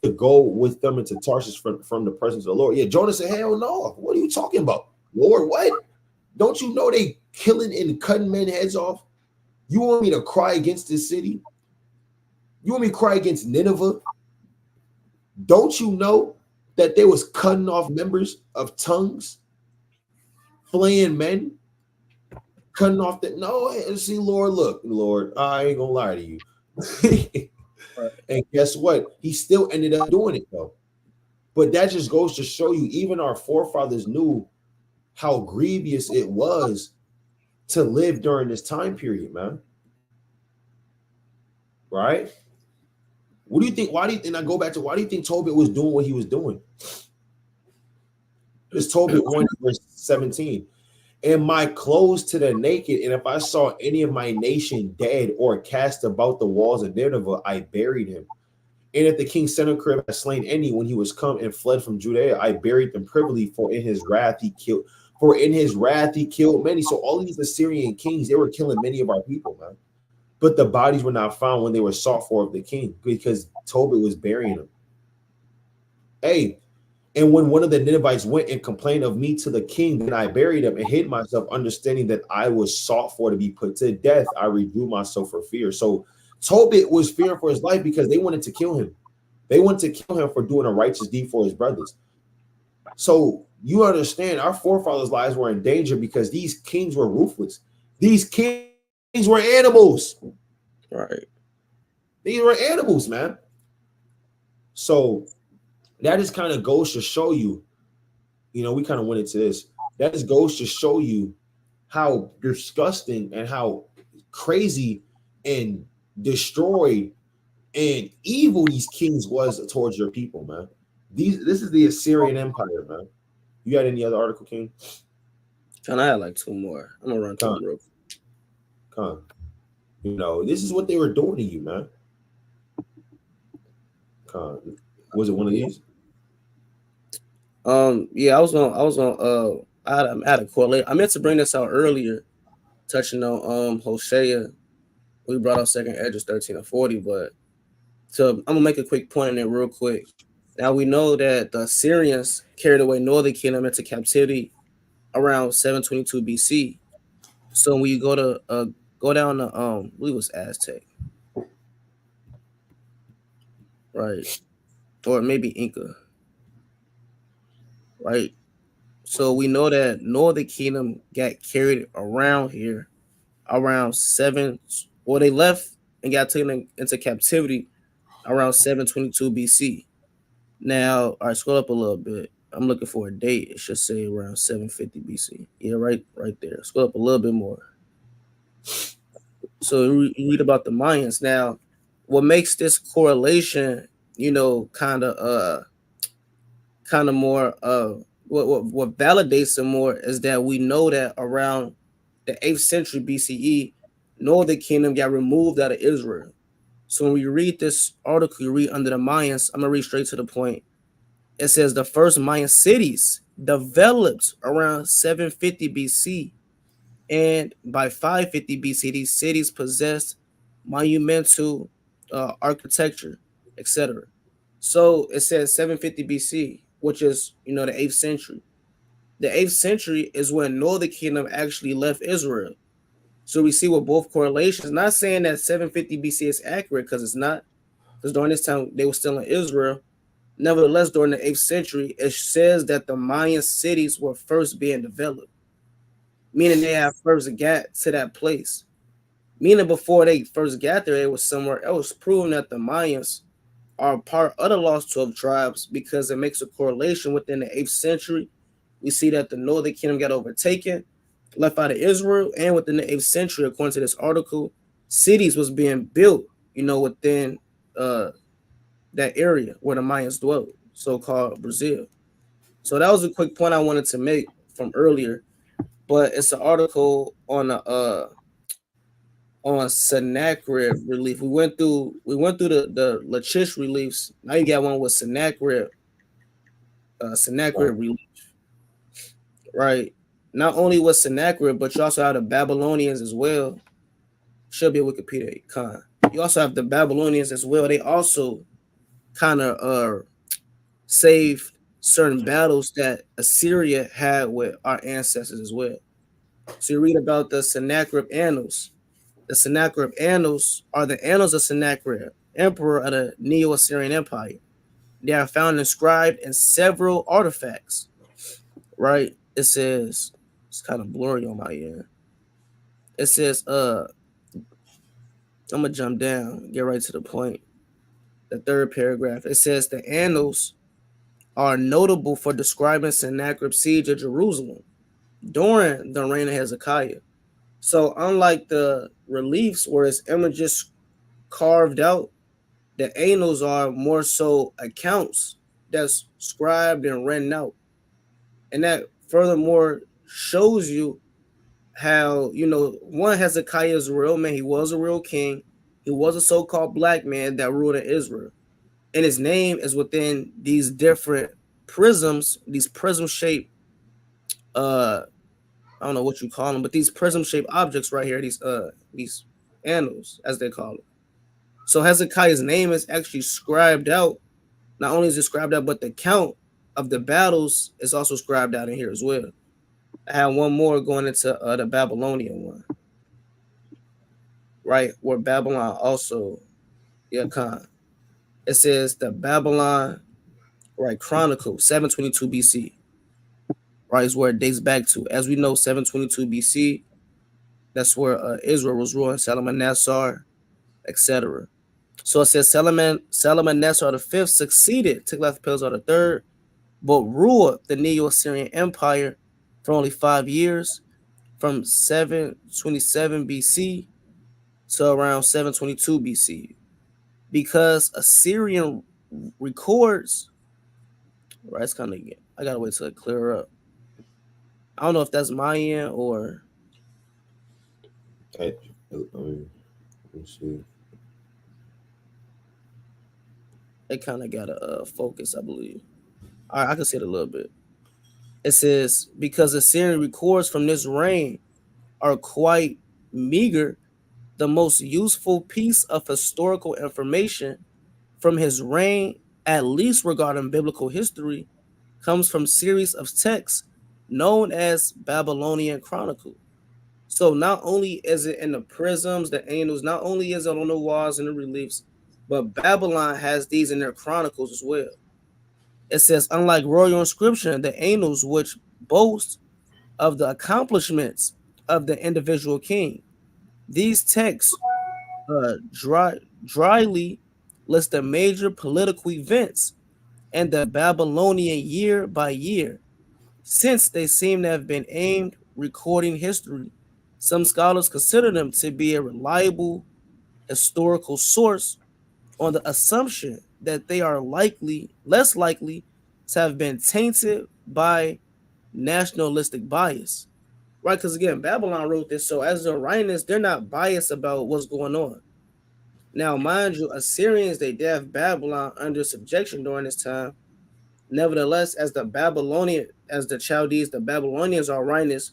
to go with them into Tarshish from the presence of the Lord. Yeah, Jonah said, hell no. What are you talking about? Lord, what? Don't you know they killing and cutting men heads off? You want me to cry against this city? You want me to cry against Nineveh? Don't you know that they was cutting off members of tongues, flaying men, cutting off that? No, see, Lord, look, Lord, I ain't gonna lie to you. Right. And guess what? He still ended up doing it though. But that just goes to show you, even our forefathers knew how grievous it was to live during this time period, man. Right? What do you think? Why do you think Tobit was doing what he was doing? It's Tobit 1 verse 17. And my clothes to the naked, and if I saw any of my nation dead or cast about the walls of Nineveh, I buried him. And if the king Sennacherib had slain any when he was come and fled from Judea, I buried them privily, for in his wrath he killed many. So all these Assyrian kings, they were killing many of our people, man. But the bodies were not found when they were sought for of the king, because Tobit was burying them. Hey, and when one of the Ninevites went and complained of me to the king, then I buried him and hid myself, understanding that I was sought for to be put to death. I withdrew myself for fear. So Tobit was fearing for his life because they wanted to kill him. They wanted to kill him for doing a righteous deed for his brothers. So you understand, our forefathers' lives were in danger because these kings were ruthless. These kings were animals.
Right.
These were animals, man. So that just kind of goes to show you, we kind of went into this. That just goes to show you how disgusting and how crazy and destroyed and evil these kings was towards your people, man. This is the Assyrian Empire, man. You got any other article, King?
Can I have like two more? I'm gonna run through
Come,
them real quick.
come. You know, this is what they were doing to you, man. Come. Was it one of
Yeah.
these?
Yeah, I had a correlate. I meant to bring this out earlier, touching on Hosea. We brought out second Edges 13 and 40, but so I'm gonna make a quick point in it real quick. Now we know that the Assyrians carried away northern kingdom into captivity around 722 BC. So when you go down to I believe it was Aztec, right? Or maybe Inca, right? So we know that northern kingdom got carried around here around seven, or they left and got taken into captivity around 722 BC. Now, all right, scroll up a little bit. I'm looking for a date. It should say around 750 BC. Yeah, right there. Scroll up a little bit more. So you read about the Mayans. Now, what makes this correlation, kind of more what validates it more is that we know that around the 8th century BCE, Northern Kingdom got removed out of Israel. So when we read this article, you read under the Mayans, I'm gonna read straight to the point. It says the first Mayan cities developed around 750 BC, and by 550 BC, these cities possessed monumental architecture, etc. So it says 750 BC, which is the 8th century. The 8th century is when Northern Kingdom actually left Israel. So we see with both correlations. Not saying that 750 BC is accurate because it's not, because during this time they were still in Israel. Nevertheless, during the 8th century, it says that the Mayan cities were first being developed, meaning they have first got to that place. Meaning before they first got there, it was somewhere else, proving that the Mayans are part of the lost 12 tribes because it makes a correlation within the 8th century. We see that the Northern Kingdom got overtaken, left out of Israel, and within the 8th century, according to this article, cities was being built, within that area where the Mayans dwelt, so-called Brazil. So that was a quick point I wanted to make from earlier, but it's an article on Sennacherib relief. We went through the Lachish reliefs. Now you got one with Sennacherib
Right.
relief, right? Not only with Sennacherib, but you also have the Babylonians as well. Should be a Wikipedia con. You also have the Babylonians as well. They also kind of saved certain battles that Assyria had with our ancestors as well. So you read about the Sennacherib Annals. The Sennacherib Annals are the annals of Sennacherib, emperor of the Neo-Assyrian Empire. They are found inscribed in several artifacts, right? It says, it's kind of blurry on my end. It says, I'm gonna jump down, get right to the point. The third paragraph. It says the annals are notable for describing Sennacherib's siege of Jerusalem during the reign of Hezekiah. So unlike the reliefs where it's images carved out, the annals are more so accounts that's scribed and written out. And that furthermore shows you how, one, Hezekiah is a real man. He was a real king. He was a so-called black man that ruled in Israel. And his name is within these different prisms, these prism-shaped, I don't know what you call them, but these prism-shaped objects right here, these annals, as they call it. So Hezekiah's name is actually scribed out. Not only is it scribed out, but the count of the battles is also scribed out in here as well. I have one more going into the Babylonian one, right? Where Babylon also, yeah, Khan. It says the Babylon, right, Chronicle, 722 BC, right, is where it dates back to. As we know, 722 BC, that's where Israel was ruling, Salmanassar, etc. So it says Salmanassar the fifth succeeded Tiglath-Pileser the third, but ruled the Neo-Assyrian Empire for only 5 years, from 727 BC to around 722 BC, because Assyrian records, right? It's kind of, I gotta wait till it clear up. I don't know if that's my end or
I, let's see.
it kind of gotta focus, I believe. All right, I can see it a little bit. It says, because Assyrian records from this reign are quite meager, the most useful piece of historical information from his reign, at least regarding biblical history, comes from series of texts known as Babylonian Chronicle. So not only is it in the prisms, the annals, not only is it on the walls and the reliefs, but Babylon has these in their chronicles as well. It says, unlike royal inscription, the annals which boast of the accomplishments of the individual king, these texts dryly list the major political events and the Babylonian year by year, since they seem to have been aimed recording history. Some scholars consider them to be a reliable historical source on the assumption that they are less likely to have been tainted by nationalistic bias. Right? Because again, Babylon wrote this, so as they're writing this, they're not biased about what's going on. Now, mind you, Assyrians, they did have Babylon under subjection during this time. Nevertheless, as the Chaldees, the Babylonians are writing this,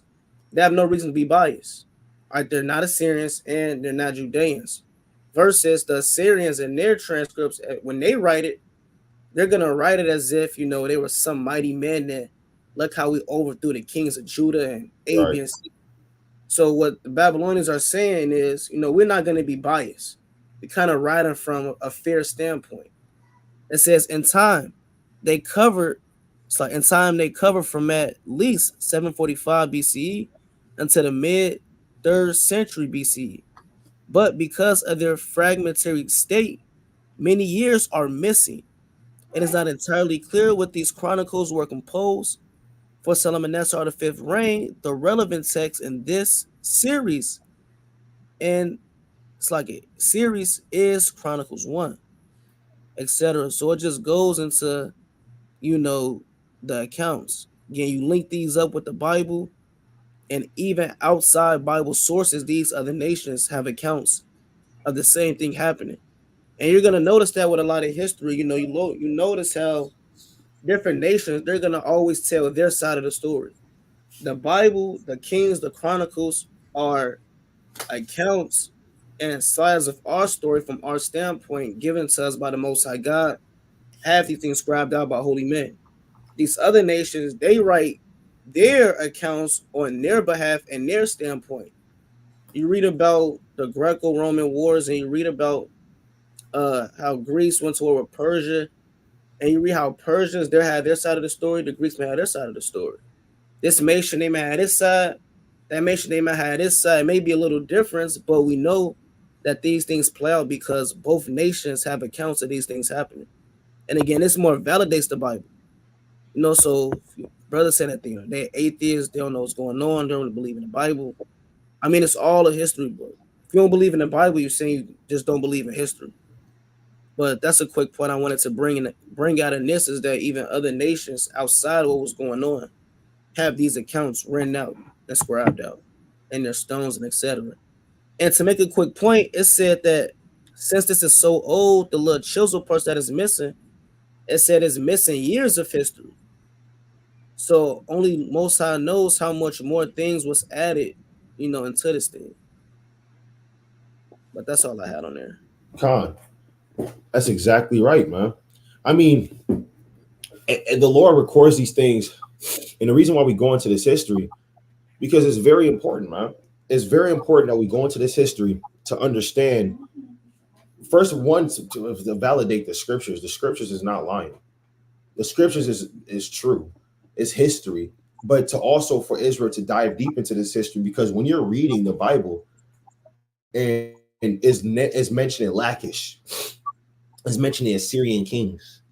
they have no reason to be biased. Right? They're not Assyrians and they're not Judeans. Versus the Assyrians in their transcripts, when they write it, they're gonna write it as if they were some mighty men that look how we overthrew the kings of Judah and A,
Right.
B, and C. So what the Babylonians are saying is, we're not gonna be biased. We kind of writing from a fair standpoint. It says in time they covered from at least 745 BCE until the mid 3rd century BCE. But because of their fragmentary state, many years are missing. It is not entirely clear what these chronicles were composed. For Shalmaneser the fifth reign, the relevant text in this series and series is Chronicles 1, etc. So it just goes into you know, the accounts. Again, you link these up with the Bible, and even outside Bible sources, these other nations have accounts of the same thing happening. And you're gonna notice that with a lot of history. You notice how different nations they're gonna always tell their side of the story. The Bible, the Kings, the Chronicles are accounts and sides of our story from our standpoint, given to us by the Most High God. Have these things scribed out by holy men. These other nations, they write their accounts on their behalf and their standpoint. You read about the Greco-Roman wars, and you read about how Greece went to war with Persia, and you read how Persians they had their side of the story, the Greeks may have their side of the story. This nation they may have this side, that nation they might have this side. It may be a little difference, but we know that these things play out because both nations have accounts of these things happening. And again, this more validates the Bible. So brothers say that they're atheists, they don't know what's going on, they don't really believe in the Bible. I mean, it's all a history book. If you don't believe in the Bible, you're saying you just don't believe in history. But that's a quick point I wanted to bring out in this is that even other nations outside of what was going on have these accounts written out and scribed out in their stones and etc. And to make a quick point, it said that since this is so old, the little chisel parts that is missing, it said it's missing years of history. So only Most High knows how much more things was added, into this thing. But that's all I had on there.
Con, that's exactly right, man. I mean, and the Lord records these things, and the reason why we go into this history because it's very important, man. It's very important that we go into this history to understand. First, one to validate the scriptures. The scriptures is not lying. The scriptures is true. It's history, but to also for Israel to dive deep into this history because when you're reading the Bible and is mentioning Lachish, is mentioning Assyrian kings.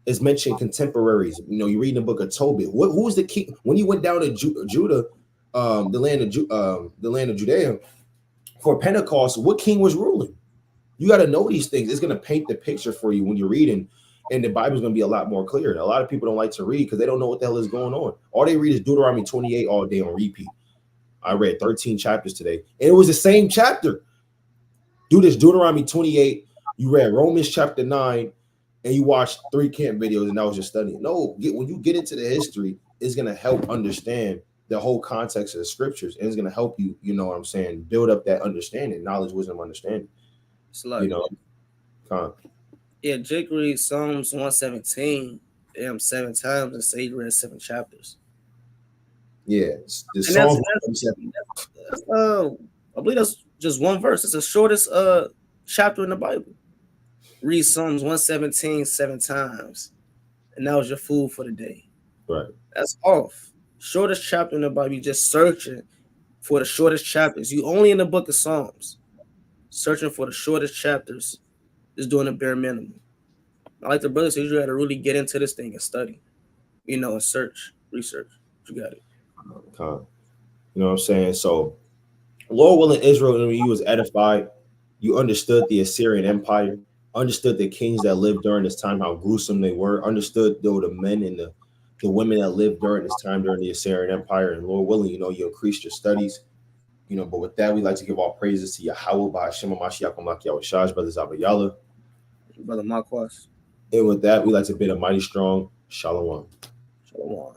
is mentioned contemporaries. You know, you read in the book of Tobit. Who was the king when he went down to Judah, the land of Judea for Pentecost? What king was ruling? You got to know these things. It's going to paint the picture for you when you're reading, and the Bible's going to be a lot more clear. A lot of people don't like to read because they don't know what the hell is going on. All they read is Deuteronomy 28 all day on repeat. I read 13 chapters today, and it was the same chapter. Do this Deuteronomy 28. You read Romans chapter 9, and you watched 3 camp videos, and that was your studying. No, when you get into the history, it's going to help understand the whole context of the scriptures, and it's going to help you, you know what I'm saying, build up that understanding, knowledge, wisdom, understanding.
It's like,
you know,
yeah, Jake reads Psalms 117 7 times and say he read 7 chapters.
Yeah, the Psalms.
I believe that's just one verse. It's the shortest chapter in the Bible. Read Psalms 117 7 times, and that was your food for the day.
Right.
That's off. Shortest chapter in the Bible. You just searching for the shortest chapters. You only in the book of Psalms, searching for the shortest chapters, is doing a bare minimum. I like the brother says you got to really get into this thing and study, you know, and research. You got it.
You know what I'm saying? So, Lord willing, Israel, when you was edified, you understood the Assyrian Empire, understood the kings that lived during this time, how gruesome they were, understood though the men and the women that lived during this time during the Assyrian Empire. And Lord willing, you know, you increased your studies. You know, but with that, we like to give all praises to Yahweh by Hashem Mashiach Malak Shaj, Brother Zabayala.
Brother Marquas.
And with that, we like to bid a mighty strong Shalom.
Shalom.